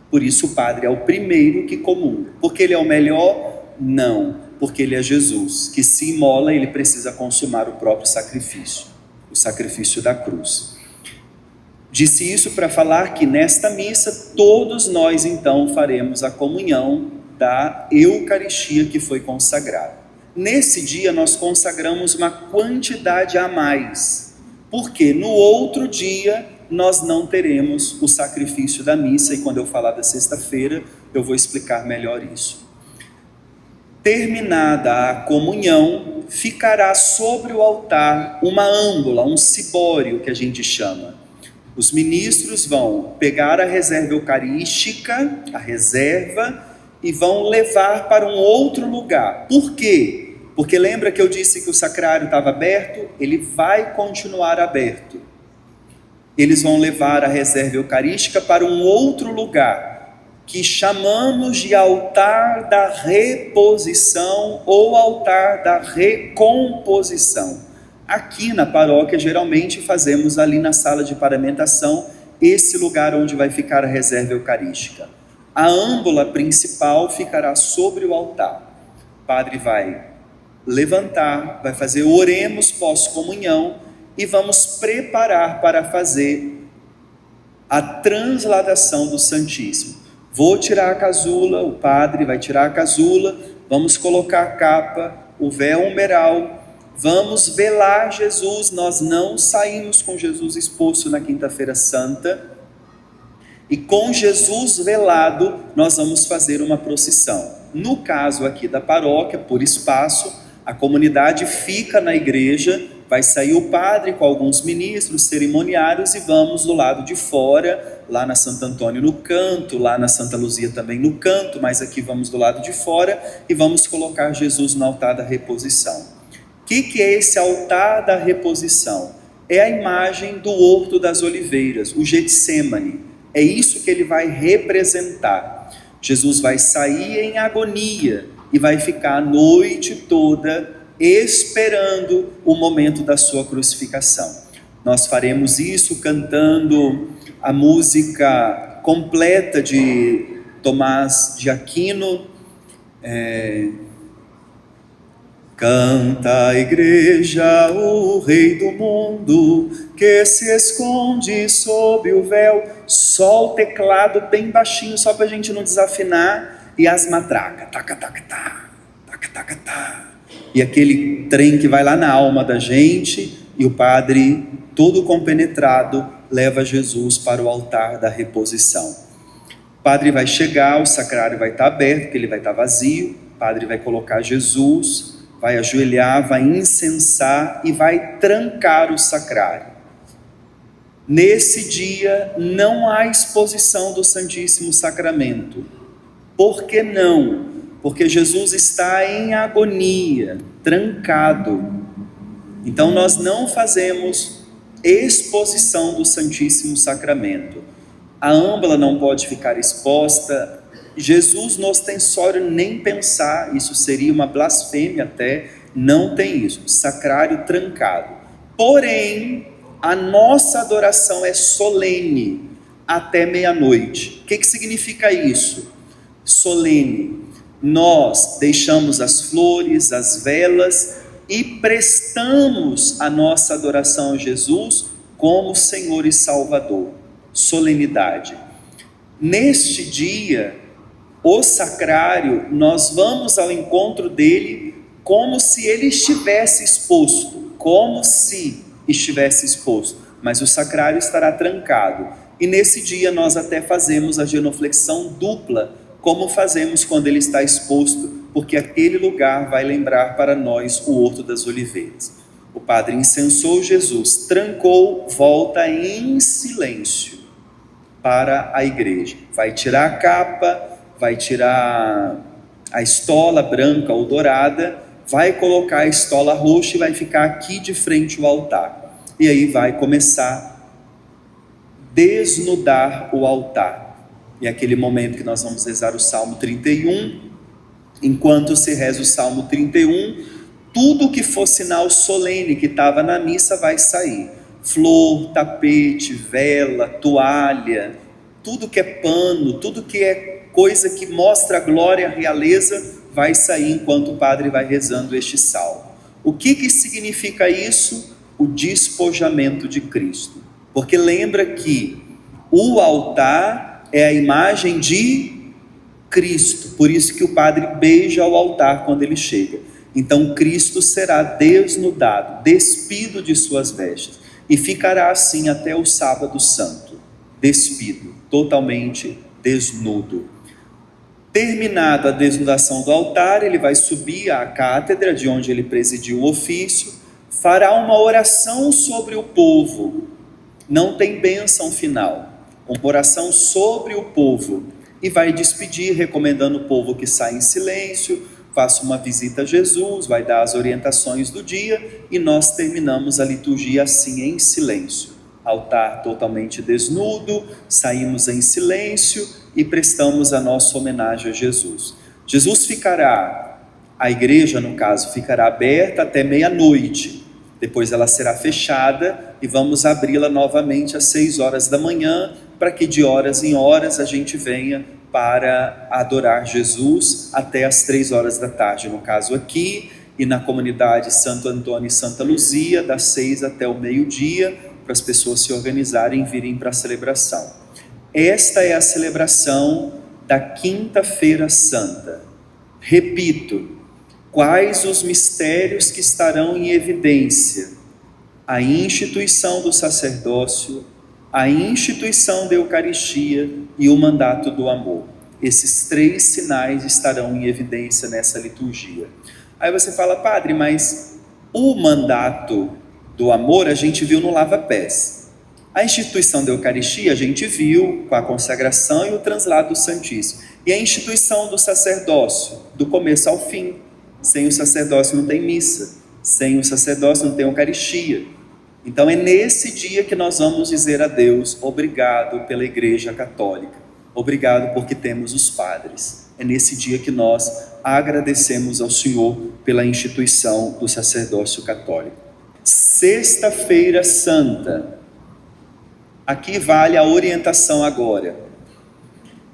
Por isso o padre é o primeiro que comunga. Porque ele é o melhor? Não, porque ele é Jesus, que se imola, ele precisa consumar o próprio sacrifício, o sacrifício da cruz. Disse isso para falar que nesta missa todos nós então faremos a comunhão da Eucaristia que foi consagrada. Nesse dia nós consagramos uma quantidade a mais, porque no outro dia nós não teremos o sacrifício da missa, e quando eu falar da sexta-feira eu vou explicar melhor isso. Terminada a comunhão, ficará sobre o altar uma âmbula, um cibório que a gente chama. Os ministros vão pegar a reserva eucarística, a reserva, e vão levar para um outro lugar. Por quê? Porque lembra que eu disse que o sacrário estava aberto? Ele vai continuar aberto. Eles vão levar a reserva eucarística para um outro lugar, que chamamos de altar da reposição ou altar da recomposição. Aqui na paróquia, geralmente fazemos ali na sala de paramentação, esse lugar onde vai ficar a reserva eucarística. A âmbula principal ficará sobre o altar. O padre vai levantar, vai fazer oremos pós-comunhão e vamos preparar para fazer a transladação do Santíssimo. Vou tirar a casula, o padre vai tirar a casula, vamos colocar a capa, o véu umbral, vamos velar Jesus. Nós não saímos com Jesus exposto na quinta-feira santa, e com Jesus velado nós vamos fazer uma procissão. No caso aqui da paróquia, por espaço, a comunidade fica na igreja, vai sair o padre com alguns ministros cerimoniários e vamos do lado de fora, lá na Santo Antônio no canto, lá na Santa Luzia também no canto, mas aqui vamos do lado de fora e vamos colocar Jesus no altar da reposição. O que é esse altar da reposição? É a imagem do Horto das Oliveiras, o Getsêmani. É isso que ele vai representar. Jesus vai sair em agonia e vai ficar a noite toda esperando o momento da sua crucificação. Nós faremos isso cantando a música completa de Tomás de Aquino. Canta a igreja, o Rei do mundo, que se esconde sob o véu. Só o teclado bem baixinho, só para a gente não desafinar, e as matracas, taca, taca, tá, taca, taca, tá. E aquele trem que vai lá na alma da gente, e o padre, todo compenetrado, leva Jesus para o altar da reposição. O padre vai chegar, o sacrário vai estar aberto, porque ele vai estar vazio, o padre vai colocar Jesus vai ajoelhar, vai incensar e vai trancar o sacrário. Nesse dia não há exposição do Santíssimo Sacramento. Por que não? Porque Jesus está em agonia, trancado. Então nós não fazemos exposição do Santíssimo Sacramento. A âmbula não pode ficar exposta. Jesus no ostensório nem pensar, isso seria uma blasfêmia até, não tem isso, sacrário trancado. Porém, a nossa adoração é solene até meia-noite. O que significa isso? Solene. Nós deixamos as flores, as velas e prestamos a nossa adoração a Jesus como Senhor e Salvador. Solenidade. Neste dia, o sacrário, nós vamos ao encontro dele como se ele estivesse exposto, mas o sacrário estará trancado. E nesse dia nós até fazemos a genuflexão dupla, como fazemos quando ele está exposto, porque aquele lugar vai lembrar para nós o Horto das Oliveiras. O padre incensou Jesus, trancou, volta em silêncio para a igreja. Vai tirar a capa, vai tirar a estola branca ou dourada, vai colocar a estola roxa e vai ficar aqui de frente ao altar. E aí vai começar a desnudar o altar. E é aquele momento que nós vamos rezar o Salmo 31. Enquanto se reza o Salmo 31, tudo que for sinal solene que estava na missa vai sair. Flor, tapete, vela, toalha, tudo que é pano, tudo que é coisa que mostra a glória, a realeza, vai sair enquanto o padre vai rezando este salmo. O que significa isso? O despojamento de Cristo. Porque lembra que o altar é a imagem de Cristo, por isso que o padre beija o altar quando ele chega. Então Cristo será desnudado, despido de suas vestes, e ficará assim até o sábado santo, despido, totalmente desnudo. Terminada a desnudação do altar, ele vai subir à cátedra de onde ele presidiu o ofício, fará uma oração sobre o povo, não tem bênção final, uma oração sobre o povo, e vai despedir, recomendando o povo que saia em silêncio, faça uma visita a Jesus, vai dar as orientações do dia, e nós terminamos a liturgia assim, em silêncio. Altar totalmente desnudo, saímos em silêncio e prestamos a nossa homenagem a Jesus. Jesus ficará, a igreja no caso, ficará aberta até meia-noite, depois ela será fechada e vamos abri-la novamente às 6 horas da manhã, para que de horas em horas a gente venha para adorar Jesus até às 3 horas da tarde, no caso aqui, e na comunidade Santo Antônio e Santa Luzia, das 6 até o meio-dia, para as pessoas se organizarem e virem para a celebração. Esta é a celebração da Quinta-feira Santa. Repito, quais os mistérios que estarão em evidência? A instituição do sacerdócio, a instituição da Eucaristia e o mandato do amor. Esses 3 sinais estarão em evidência nessa liturgia. Aí você fala, padre, mas o mandato do amor a gente viu no lava-pés. A instituição da Eucaristia a gente viu com a consagração e o translado do Santíssimo. E a instituição do sacerdócio, do começo ao fim. Sem o sacerdócio não tem missa, sem o sacerdócio não tem Eucaristia. Então é nesse dia que nós vamos dizer a Deus, obrigado pela Igreja Católica, obrigado porque temos os padres. É nesse dia que nós agradecemos ao Senhor pela instituição do sacerdócio católico. Sexta-feira Santa, aqui vale a orientação agora.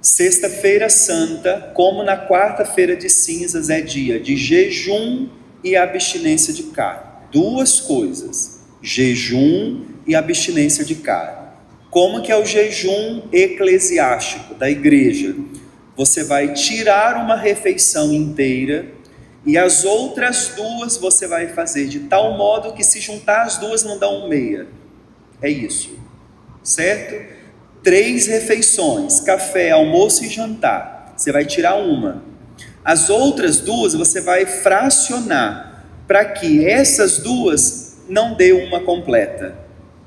Sexta-feira Santa, como na quarta-feira de cinzas, é dia de jejum e abstinência de carne. 2 coisas, jejum e abstinência de carne. Como que é o jejum eclesiástico da igreja? Você vai tirar uma refeição inteira e as outras 2 você vai fazer de tal modo que se juntar as 2 não dão meia. É isso, certo? 3 refeições, café, almoço e jantar. Você vai tirar uma. As outras 2 você vai fracionar. para que essas duas não dê uma completa.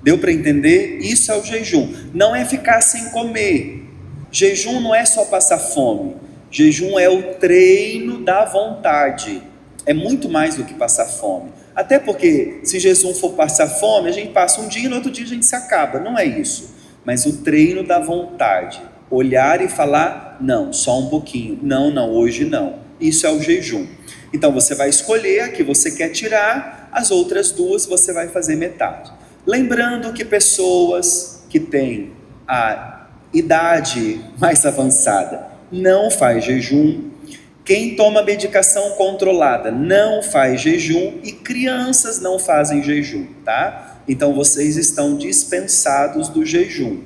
Deu para entender? Isso é o jejum. Não é ficar sem comer. Jejum não é só passar fome. Jejum é o treino da vontade. É muito mais do que passar fome. Até porque se jejum for passar fome, a gente passa um dia e no outro dia a gente se acaba. Não é isso. Mas o treino da vontade. Olhar e falar, não, só um pouquinho. Não, hoje não. Isso é o jejum. Então você vai escolher a que você quer tirar, as outras duas você vai fazer metade. Lembrando que pessoas que têm a idade mais avançada não faz jejum, quem toma medicação controlada não faz jejum e crianças não fazem jejum, tá? Então vocês estão dispensados do jejum.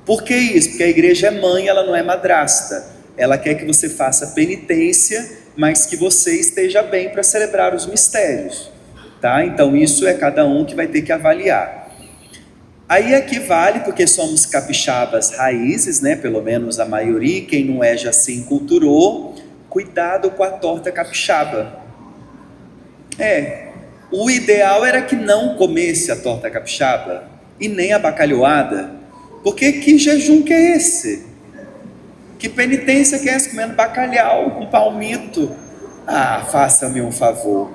Por que isso? Porque a igreja é mãe, ela não é madrasta. Ela quer que você faça penitência, mas que você esteja bem para celebrar os mistérios, tá? Então isso é cada um que vai ter que avaliar. Aí aqui vale, porque somos capixabas raízes, né? Pelo menos a maioria, quem não é já se enculturou. Cuidado com a torta capixaba. O ideal era que não comesse a torta capixaba e nem a bacalhoada, porque que jejum que é esse? Que penitência que é essa, comendo bacalhau com palmito? Ah, faça-me um favor.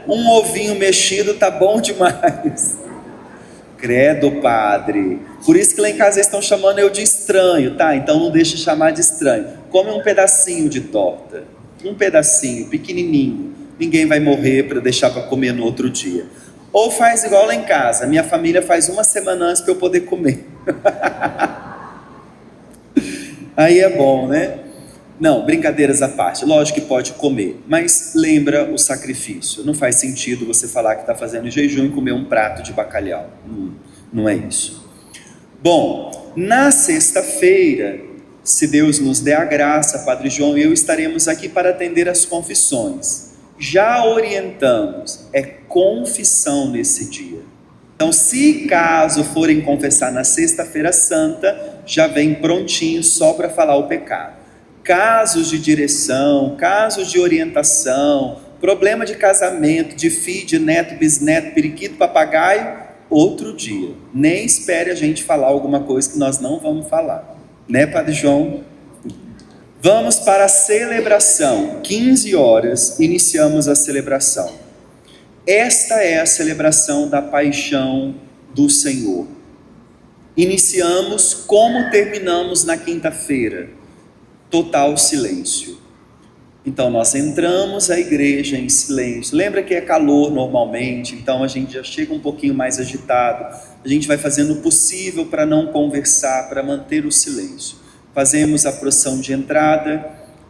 Um ovinho mexido tá bom demais. Credo, padre. Por isso que lá em casa eles estão chamando eu de estranho, tá? Então não deixe chamar de estranho. Come um pedacinho de torta. Um pedacinho, pequenininho. Ninguém vai morrer para deixar para comer no outro dia. Ou faz igual lá em casa. Minha família faz uma semana antes para eu poder comer. Aí é bom, né? Não, brincadeiras à parte. Lógico que pode comer, mas lembra o sacrifício. Não faz sentido você falar que está fazendo jejum e comer um prato de bacalhau. Não é isso. Bom, na sexta-feira, se Deus nos der a graça, Padre João e eu estaremos aqui para atender as confissões. Já orientamos, é confissão nesse dia. Então, se caso forem confessar na sexta-feira santa, já vem prontinho só para falar o pecado. Casos de direção, casos de orientação, problema de casamento, de filho, de neto, bisneto, periquito, papagaio, outro dia. Nem espere a gente falar alguma coisa que nós não vamos falar. Né, Padre João? Vamos para a celebração. 15 horas, iniciamos a celebração. Esta é a celebração da paixão do Senhor. Iniciamos como terminamos na quinta-feira. Total silêncio. Então nós entramos à igreja em silêncio. Lembra que é calor normalmente, então a gente já chega um pouquinho mais agitado. A gente vai fazendo o possível para não conversar, para manter o silêncio. Fazemos a procissão de entrada,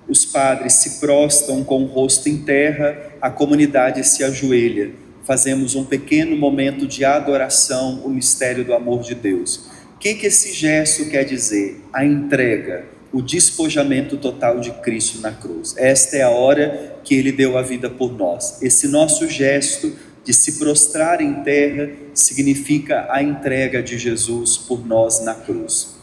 os padres se prostam com o rosto em terra, a comunidade se ajoelha. Fazemos um pequeno momento de adoração, o mistério do amor de Deus. O que esse gesto quer dizer? A entrega, o despojamento total de Cristo na cruz. Esta é a hora que Ele deu a vida por nós. Esse nosso gesto de se prostrar em terra significa a entrega de Jesus por nós na cruz.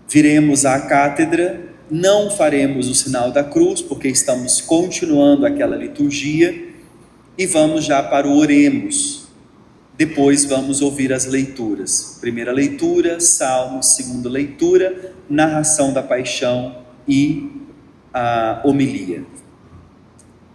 Viremos à cátedra, não faremos o sinal da cruz, porque estamos continuando aquela liturgia, e vamos já para o oremos. Depois vamos ouvir as leituras. Primeira leitura, salmo. Segunda leitura, narração da paixão e a homilia.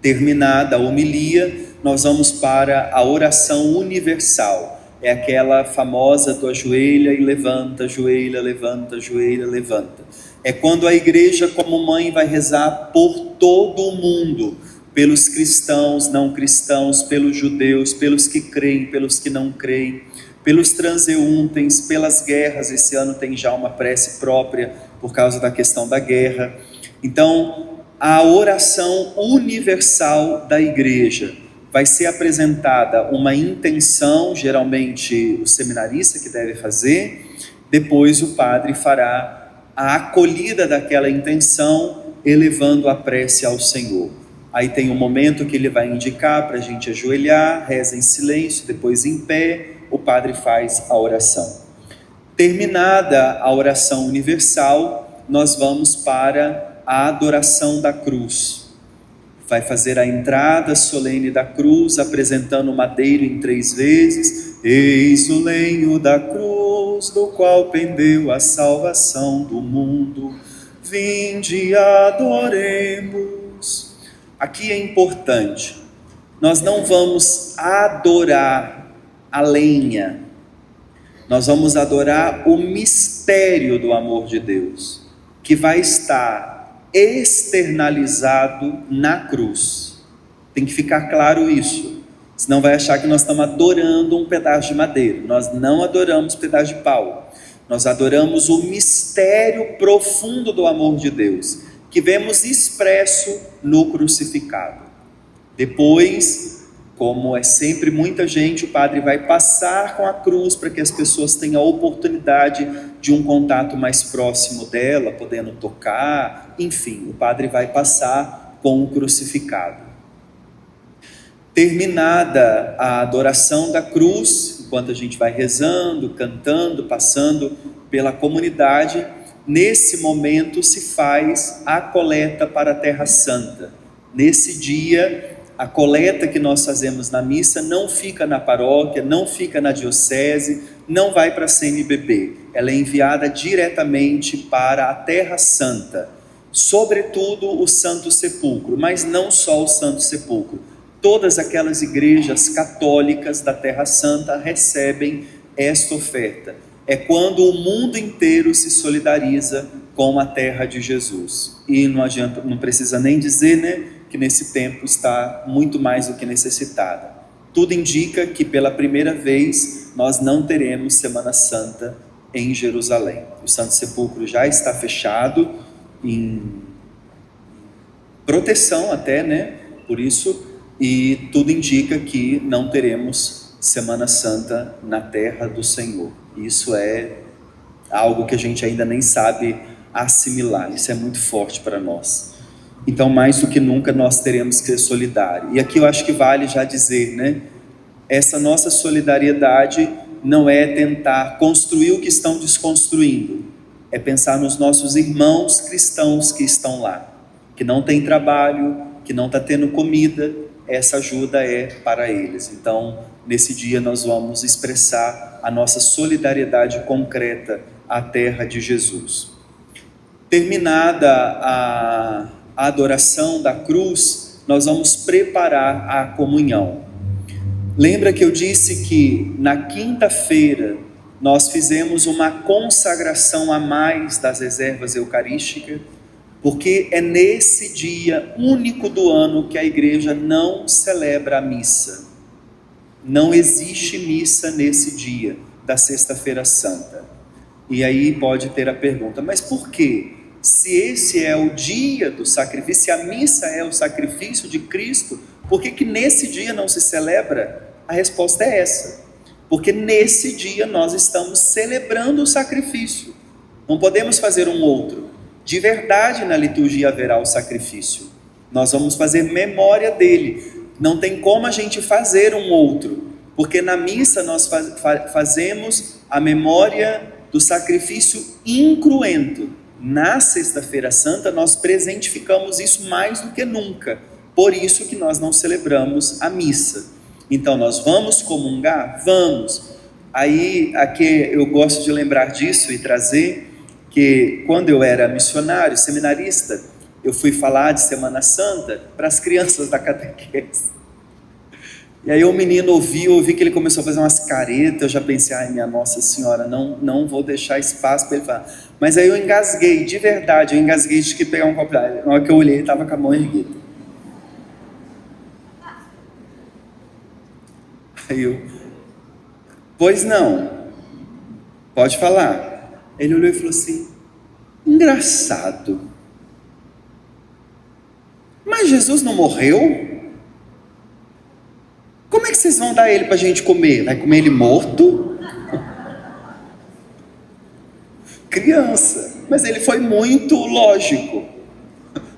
Terminada a homilia, nós vamos para a oração universal. É aquela famosa do ajoelha e levanta, ajoelha, levanta, ajoelha, levanta. É quando a igreja como mãe vai rezar por todo o mundo, pelos cristãos, não cristãos, pelos judeus, pelos que creem, pelos que não creem, pelos transeuntes, pelas guerras. Esse ano tem já uma prece própria por causa da questão da guerra. Então, a oração universal da igreja vai ser apresentada uma intenção, geralmente o seminarista que deve fazer, depois o padre fará a acolhida daquela intenção, elevando a prece ao Senhor. Aí tem um momento que ele vai indicar para a gente ajoelhar, reza em silêncio, depois em pé, o padre faz a oração. Terminada a oração universal, nós vamos para a adoração da cruz. vai fazer a entrada solene da cruz, apresentando o madeiro em 3 vezes. Eis o lenho da cruz, do qual pendeu a salvação do mundo. Vinde e adoremos. Aqui é importante, nós não vamos adorar a lenha, nós vamos adorar o mistério do amor de Deus, que vai estar externalizado na cruz. Tem que ficar claro isso, senão vai achar que nós estamos adorando um pedaço de madeira. Nós não adoramos pedaço de pau, nós adoramos o mistério profundo do amor de Deus, que vemos expresso no crucificado. Depois, como é sempre muita gente, o padre vai passar com a cruz para que as pessoas tenham a oportunidade de um contato mais próximo dela, podendo tocar, enfim, o padre vai passar com o crucificado. Terminada a adoração da cruz, enquanto a gente vai rezando, cantando, passando pela comunidade, nesse momento se faz a coleta para a Terra Santa. Nesse dia, a coleta que nós fazemos na missa não fica na paróquia, não fica na diocese, não vai para a CNBB. Ela é enviada diretamente para a Terra Santa, sobretudo o Santo Sepulcro, mas não só o Santo Sepulcro. Todas aquelas igrejas católicas da Terra Santa recebem esta oferta. É quando o mundo inteiro se solidariza com a terra de Jesus. E não adianta, não precisa nem dizer, né, que nesse tempo está muito mais do que necessitada. Tudo indica que pela primeira vez nós não teremos Semana Santa em Jerusalém. O Santo Sepulcro já está fechado, em proteção até, né, por isso, e tudo indica que não teremos Semana Santa na terra do Senhor. Isso é algo que a gente ainda nem sabe assimilar, isso é muito forte para nós. Então, mais do que nunca, nós teremos que ser solidários. E aqui eu acho que vale já dizer, né? Essa nossa solidariedade não é tentar construir o que estão desconstruindo, é pensar nos nossos irmãos cristãos que estão lá, que não têm trabalho, que não está tendo comida. Essa ajuda é para eles. Então, nesse dia nós vamos expressar a nossa solidariedade concreta à terra de Jesus. Terminada a adoração da cruz, nós vamos preparar a comunhão. Lembra que eu disse que na quinta-feira nós fizemos uma consagração a mais das reservas eucarísticas, porque é nesse dia único do ano que a igreja não celebra a missa. Não existe missa nesse dia da Sexta-feira Santa. E aí pode ter a pergunta, mas por quê? Se esse é o dia do sacrifício, se a missa é o sacrifício de Cristo, por que nesse dia não se celebra? A resposta é essa, porque nesse dia nós estamos celebrando o sacrifício, não podemos fazer um outro. De verdade na liturgia haverá o sacrifício, nós vamos fazer memória dele, não tem como a gente fazer um outro, porque na missa nós fazemos a memória do sacrifício incruento. Na Sexta-feira Santa nós presentificamos isso mais do que nunca, por isso que nós não celebramos a missa. Então nós vamos comungar? Vamos. Aí aqui eu gosto de lembrar disso e trazer que quando eu era missionário, seminarista, eu fui falar de Semana Santa para as crianças da catequese. E aí o menino ouvi que ele começou a fazer umas caretas, eu já pensei, ai minha Nossa Senhora, não vou deixar espaço para ele falar. Mas aí eu engasguei, de verdade, eu engasguei de que pegar um copo de água. Na hora que eu olhei, ele estava com a mão erguida. Aí eu, pois não, pode falar. Ele olhou e falou assim, engraçado, mas Jesus não morreu? Como é que vocês vão dar ele para a gente comer? Vai comer ele morto? Criança, mas ele foi muito lógico,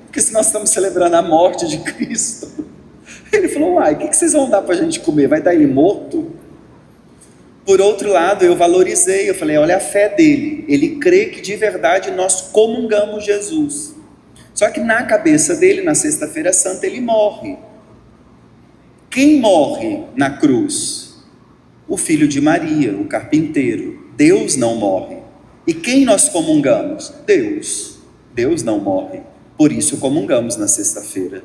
porque se nós estamos celebrando a morte de Cristo, ele falou, uai, o que vocês vão dar para a gente comer? Vai dar ele morto? Por outro lado, eu valorizei, eu falei, olha a fé dele, ele crê que de verdade nós comungamos Jesus. Só que na cabeça dele, na Sexta-feira Santa, ele morre. Quem morre na cruz? O filho de Maria, o carpinteiro. Deus não morre. E quem nós comungamos? Deus. Deus não morre. Por isso comungamos na sexta-feira.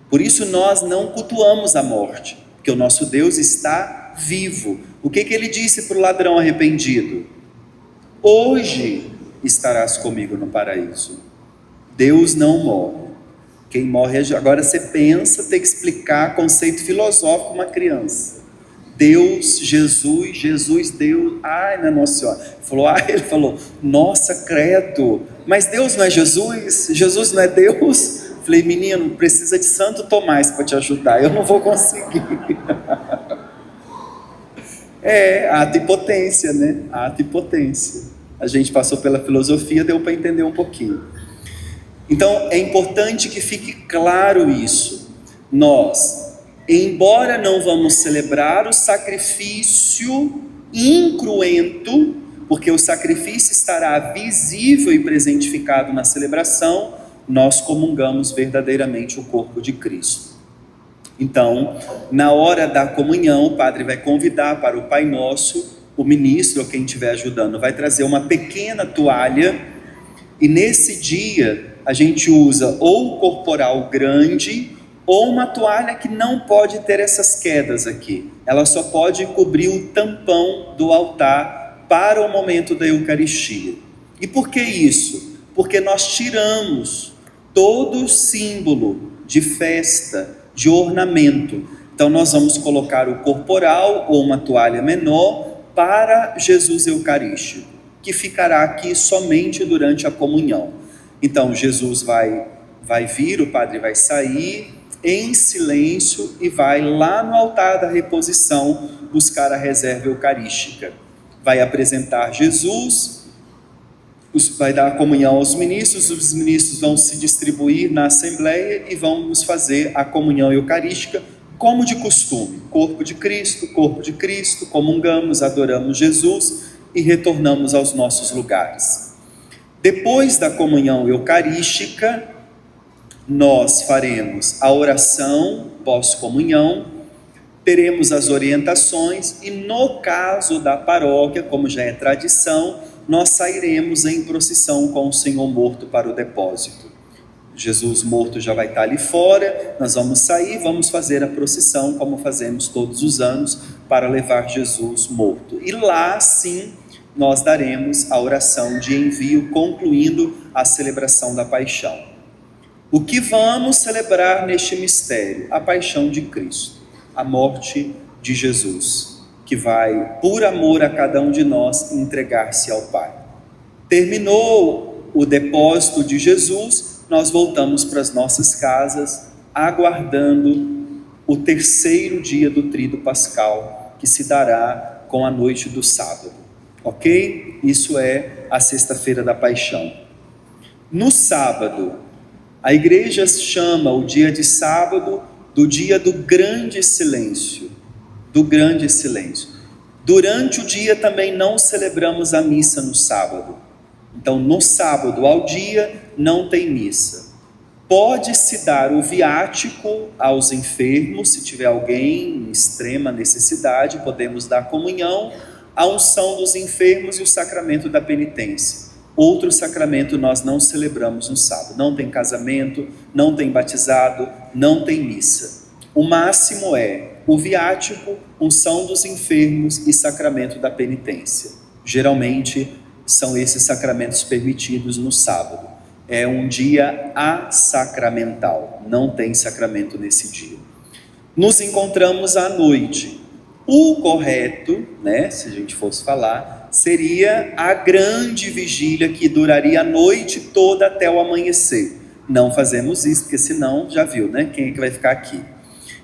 Por isso nós não cultuamos a morte, porque o nosso Deus está vivo. O que ele disse para o ladrão arrependido? Hoje estarás comigo no paraíso. Deus não morre. Quem morre é... Agora você pensa, tem que explicar conceito filosófico para uma criança. Deus, Jesus, Deus, ai, não é Nossa Senhora. Ele falou, nossa, credo, mas Deus não é Jesus? Jesus não é Deus? Falei, menino, precisa de Santo Tomás para te ajudar, eu não vou conseguir. Ato e potência, né? Ato e potência. A gente passou pela filosofia, deu para entender um pouquinho. Então, é importante que fique claro isso. Nós, embora não vamos celebrar o sacrifício incruento, porque o sacrifício estará visível e presentificado na celebração, nós comungamos verdadeiramente o corpo de Cristo. Então, na hora da comunhão, o padre vai convidar para o Pai Nosso, o ministro ou quem estiver ajudando, vai trazer uma pequena toalha, e nesse dia a gente usa ou o corporal grande, ou uma toalha que não pode ter essas quedas aqui. Ela só pode cobrir o tampão do altar para o momento da Eucaristia. E por que isso? Porque nós tiramos todo o símbolo de festa, de ornamento. Então nós vamos colocar o corporal ou uma toalha menor para Jesus Eucarístico, que ficará aqui somente durante a comunhão. Então Jesus vai vir, o padre vai sair em silêncio e vai lá no altar da reposição buscar a reserva eucarística. Vai apresentar Jesus, vai dar a comunhão aos ministros, os ministros vão se distribuir na assembleia e vamos fazer a comunhão eucarística como de costume. Corpo de Cristo, comungamos, adoramos Jesus e retornamos aos nossos lugares. Depois da comunhão eucarística, nós faremos a oração pós-comunhão, teremos as orientações e no caso da paróquia, como já é tradição, nós sairemos em procissão com o Senhor morto para o depósito. Jesus morto já vai estar ali fora, nós vamos sair, vamos fazer a procissão como fazemos todos os anos para levar Jesus morto. E lá sim nós daremos a oração de envio, concluindo a celebração da paixão. O que vamos celebrar neste mistério? A paixão de Cristo, a morte de Jesus, que vai, por amor a cada um de nós, entregar-se ao Pai. Terminou o depósito de Jesus, nós voltamos para as nossas casas, aguardando o terceiro dia do Tríduo Pascal, que se dará com a noite do sábado. Ok? Isso é a sexta-feira da paixão. No sábado, a igreja chama o dia de sábado do dia do grande silêncio. Do grande silêncio. Durante o dia também não celebramos a missa no sábado. Então, no sábado ao dia não tem missa. Pode-se dar o viático aos enfermos, se tiver alguém em extrema necessidade, podemos dar comunhão, a unção dos enfermos e o sacramento da penitência. Outro sacramento nós não celebramos no sábado. Não tem casamento, não tem batizado, não tem missa. O máximo é o viático, unção dos enfermos e sacramento da penitência. Geralmente são esses sacramentos permitidos no sábado. É um dia assacramental, não tem sacramento nesse dia. Nos encontramos à noite. O correto, se a gente fosse falar, seria a grande vigília que duraria a noite toda até o amanhecer. Não fazemos isso, porque senão, já viu, quem é que vai ficar aqui?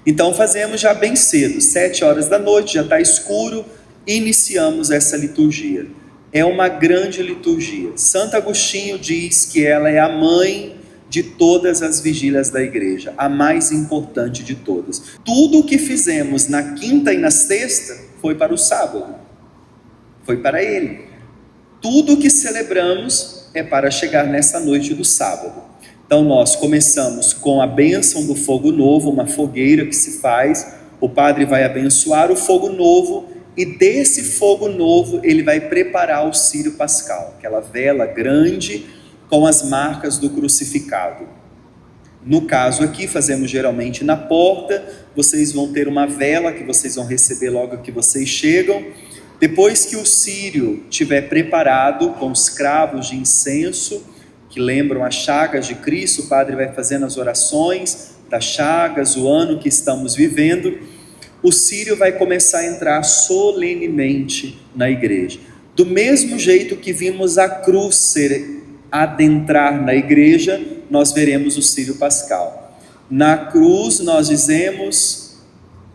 Então fazemos já bem cedo, 7 horas da noite, já está escuro, iniciamos essa liturgia. É uma grande liturgia. Santo Agostinho diz que ela é a mãe de todas as vigílias da igreja, a mais importante de todas. Tudo o que fizemos na quinta e na sexta foi para o sábado, foi para ele. Tudo o que celebramos é para chegar nessa noite do sábado. Então nós começamos com a bênção do fogo novo, uma fogueira que se faz, o padre vai abençoar o fogo novo, e desse fogo novo ele vai preparar o círio pascal, aquela vela grande com as marcas do crucificado. No caso aqui, fazemos geralmente na porta, vocês vão ter uma vela que vocês vão receber logo que vocês chegam. Depois que o círio estiver preparado com os cravos de incenso, que lembram as chagas de Cristo, o padre vai fazendo as orações das chagas, o ano que estamos vivendo, o círio vai começar a entrar solenemente na igreja. Do mesmo jeito que vimos a cruz adentrar na igreja, nós veremos o círio pascal. Na cruz nós dizemos: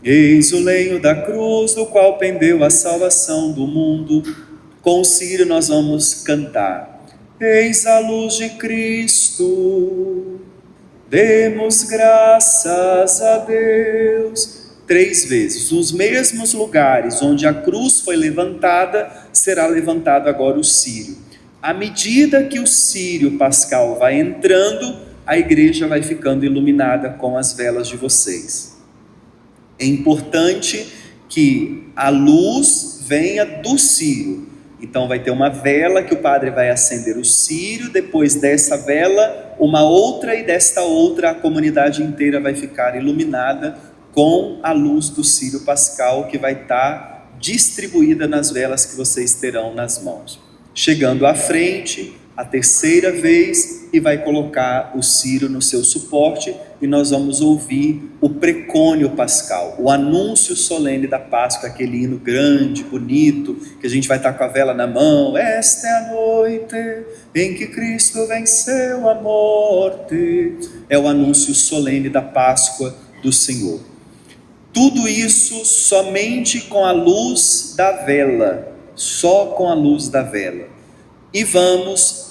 eis o lenho da cruz, do qual pendeu a salvação do mundo. Com o círio nós vamos cantar: eis a luz de Cristo, demos graças a Deus. 3 vezes, nos mesmos lugares onde a cruz foi levantada, será levantado agora o círio. À medida que o círio pascal vai entrando, a igreja vai ficando iluminada com as velas de vocês. É importante que a luz venha do círio. Então vai ter uma vela que o padre vai acender o círio, depois dessa vela, uma outra, e desta outra a comunidade inteira vai ficar iluminada com a luz do círio pascal, que vai estar distribuída nas velas que vocês terão nas mãos. Chegando à frente, a terceira vez, e vai colocar o círio no seu suporte, e nós vamos ouvir o precônio pascal, o anúncio solene da Páscoa, aquele hino grande, bonito, que a gente vai estar com a vela na mão. Esta é a noite em que Cristo venceu a morte. É o anúncio solene da Páscoa do Senhor. Tudo isso somente com a luz da vela, só com a luz da vela. E vamos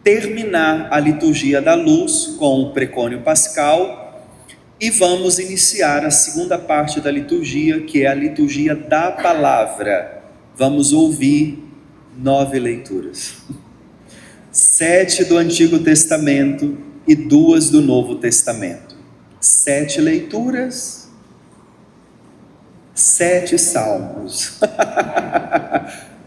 terminar a liturgia da luz com o precônio pascal, e vamos iniciar a segunda parte da liturgia, que é a liturgia da palavra. Vamos ouvir 9 leituras, 7 do Antigo Testamento e 2 do Novo Testamento. 7 leituras, 7 salmos.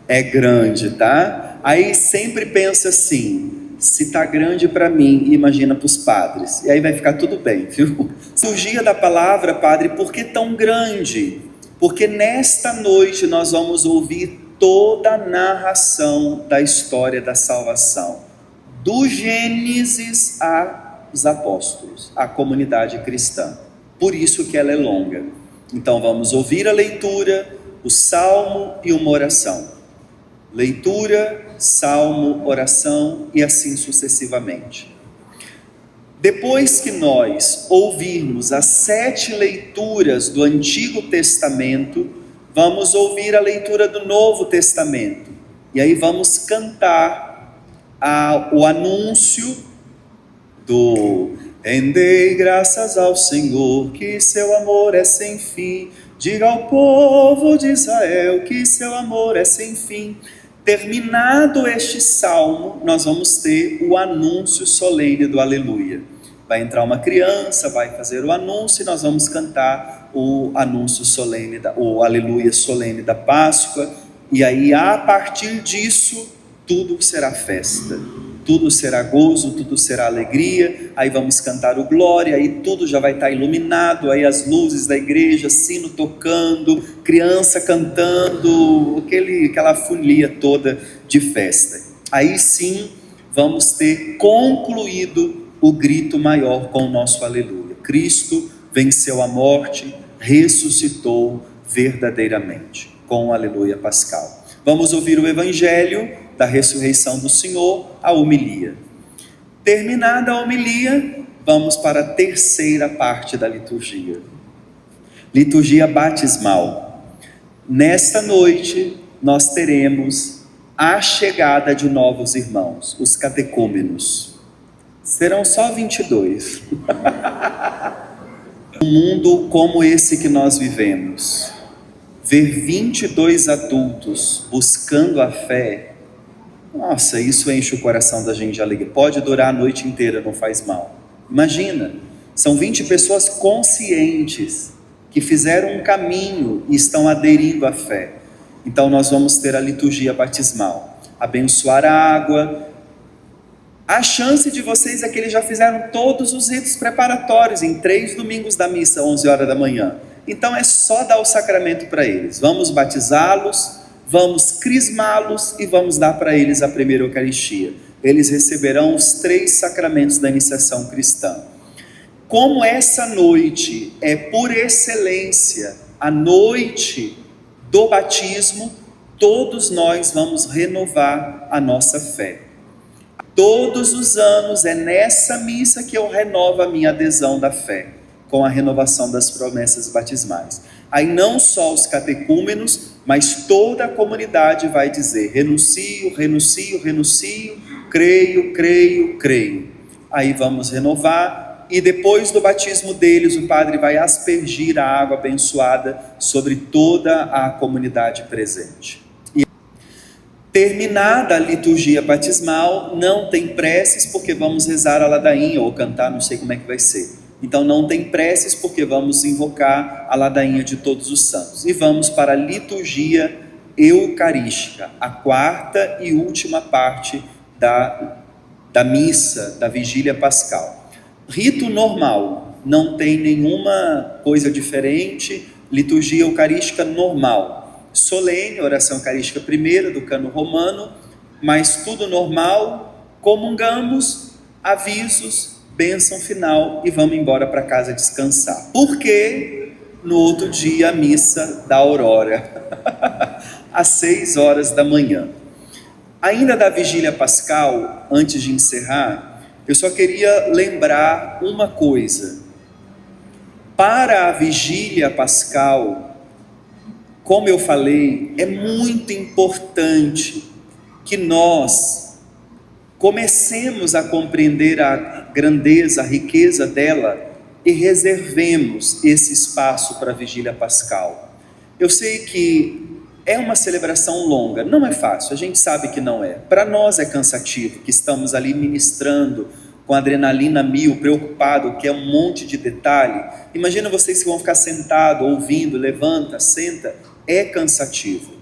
É grande, tá? Aí sempre pensa assim: se está grande para mim, imagina para os padres. E aí vai ficar tudo bem, viu? Liturgia da palavra, padre, por que tão grande? Porque nesta noite nós vamos ouvir toda a narração da história da salvação, do Gênesis aos apóstolos, a comunidade cristã. Por isso que ela é longa. Então vamos ouvir a leitura, o salmo e uma oração. Leitura, salmo, oração e assim sucessivamente. Depois que nós ouvirmos as 7 leituras do Antigo Testamento, vamos ouvir a leitura do Novo Testamento. E aí vamos cantar o anúncio do: rendei graças ao Senhor, que seu amor é sem fim. Diga ao povo de Israel que seu amor é sem fim. Terminado este salmo, nós vamos ter o anúncio solene do aleluia. Vai entrar uma criança, vai fazer o anúncio, e nós vamos cantar o anúncio solene, o aleluia solene da Páscoa. E aí, a partir disso, tudo será festa, tudo será gozo, tudo será alegria. Aí vamos cantar o glória, aí tudo já vai estar iluminado, aí as luzes da igreja, sino tocando, criança cantando, aquela folia toda de festa. Aí sim vamos ter concluído o grito maior com o nosso aleluia: Cristo venceu a morte, ressuscitou verdadeiramente, com o aleluia pascal. Vamos ouvir o evangelho da ressurreição do Senhor, a homilia. Terminada a homilia, vamos para a terceira parte da liturgia. Liturgia batismal. Nesta noite, nós teremos a chegada de novos irmãos, os catecúmenos. Serão só 22. Um mundo como esse que nós vivemos, ver 22 adultos buscando a fé, Nossa, isso enche o coração da gente de alegria. Pode durar a noite inteira, não faz mal. Imagina, são 20 pessoas conscientes que fizeram um caminho e estão aderindo à fé. Então nós vamos ter a liturgia batismal, abençoar a água. A chance de vocês é que eles já fizeram todos os ritos preparatórios em 3 domingos da missa, 11 horas da manhã. Então é só dar o sacramento para eles. Vamos batizá-los, vamos crismá-los e vamos dar para eles a primeira Eucaristia. Eles receberão os 3 sacramentos da iniciação cristã. Como essa noite é por excelência a noite do batismo, todos nós vamos renovar a nossa fé. Todos os anos é nessa missa que eu renovo a minha adesão da fé, com a renovação das promessas batismais. Aí não só os catecúmenos, mas toda a comunidade vai dizer: renuncio, renuncio, renuncio, creio, creio, creio. Aí vamos renovar, e depois do batismo deles, o padre vai aspergir a água abençoada sobre toda a comunidade presente. E terminada a liturgia batismal, não tem preces, porque vamos rezar a ladainha, ou cantar, não sei como é que vai ser. Então não tem preces, porque vamos invocar a ladainha de todos os santos. E vamos para a liturgia eucarística, a 4ª e última parte da missa, da vigília pascal. Rito normal, não tem nenhuma coisa diferente, liturgia eucarística normal. Solene, oração eucarística primeira do cano romano, mas tudo normal, comungamos, avisos, bênção final e vamos embora para casa descansar. Porque no outro dia a missa da aurora, às 6 horas da manhã. Ainda da vigília pascal, antes de encerrar, eu só queria lembrar uma coisa. Para a vigília pascal, como eu falei, é muito importante que nós comecemos a compreender a grandeza, a riqueza dela e reservemos esse espaço para a vigília pascal. Eu sei que é uma celebração longa, não é fácil, a gente sabe que não é. Para nós é cansativo, que estamos ali ministrando com adrenalina 1000, preocupado, que é um monte de detalhe. Imagina vocês que vão ficar sentados, ouvindo, levanta, senta, é cansativo.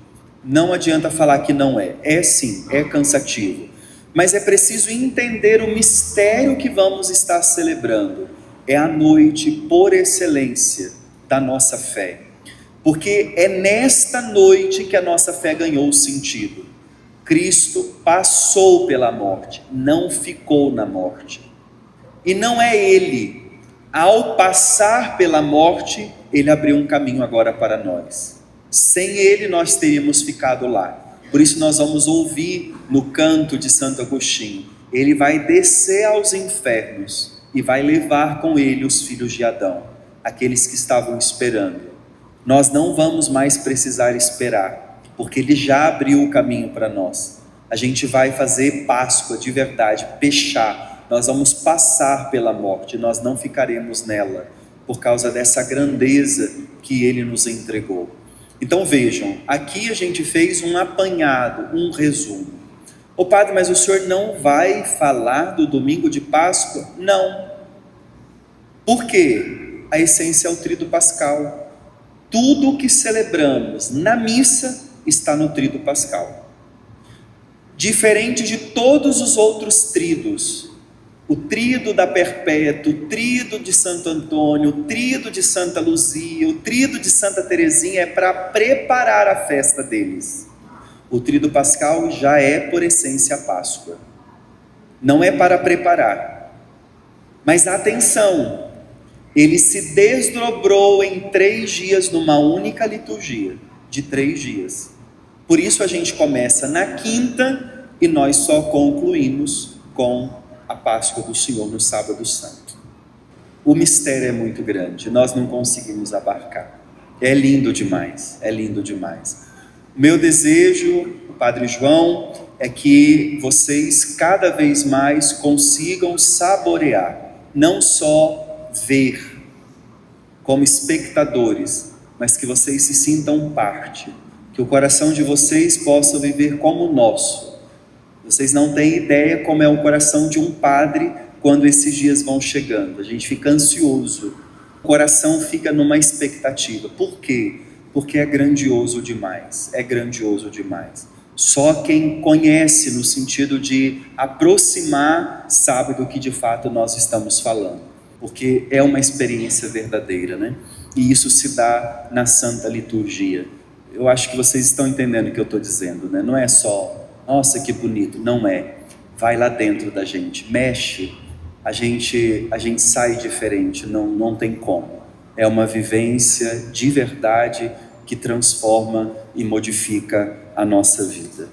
Não adianta falar que não é, é sim, é cansativo. Mas é preciso entender o mistério que vamos estar celebrando. É a noite por excelência da nossa fé. Porque é nesta noite que a nossa fé ganhou sentido. Cristo passou pela morte, não ficou na morte. E não é Ele, ao passar pela morte, Ele abriu um caminho agora para nós. Sem Ele nós teríamos ficado lá. Por isso nós vamos ouvir no canto de Santo Agostinho: Ele vai descer aos infernos e vai levar com Ele os filhos de Adão, aqueles que estavam esperando. Nós não vamos mais precisar esperar, porque Ele já abriu o caminho para nós. A gente vai fazer Páscoa de verdade, pechar. Nós vamos passar pela morte, nós não ficaremos nela, por causa dessa grandeza que Ele nos entregou. Então vejam, aqui a gente fez um apanhado, um resumo. Ô padre, mas o senhor não vai falar do domingo de Páscoa? Não. Por quê? A essência é o tríduo pascal. Tudo o que celebramos na missa está no tríduo pascal. Diferente de todos os outros tríduos, o tríduo da Perpétua, o tríduo de Santo Antônio, o tríduo de Santa Luzia, o tríduo de Santa Teresinha é para preparar a festa deles. O tríduo pascal já é por essência a Páscoa. Não é para preparar. Mas atenção, ele se desdobrou em 3 dias numa única liturgia, de 3 dias. Por isso a gente começa na quinta e nós só concluímos com a Páscoa do Senhor no sábado santo. O mistério é muito grande, nós não conseguimos abarcar. É lindo demais, é lindo demais. O meu desejo, Padre João, é que vocês cada vez mais consigam saborear, não só ver como espectadores, mas que vocês se sintam parte, que o coração de vocês possa viver como o nosso, Vocês não têm ideia como é o coração de um padre quando esses dias vão chegando. A gente fica ansioso, o coração fica numa expectativa. Por quê? Porque é grandioso demais, é grandioso demais. Só quem conhece no sentido de aproximar sabe do que de fato nós estamos falando, porque é uma experiência verdadeira, né? E isso se dá na Santa Liturgia. Eu acho que vocês estão entendendo o que eu estou dizendo, né? Não é só, nossa, que bonito, não é. Vai lá dentro da gente, mexe, a gente sai diferente, não tem como. É uma vivência de verdade que transforma e modifica a nossa vida.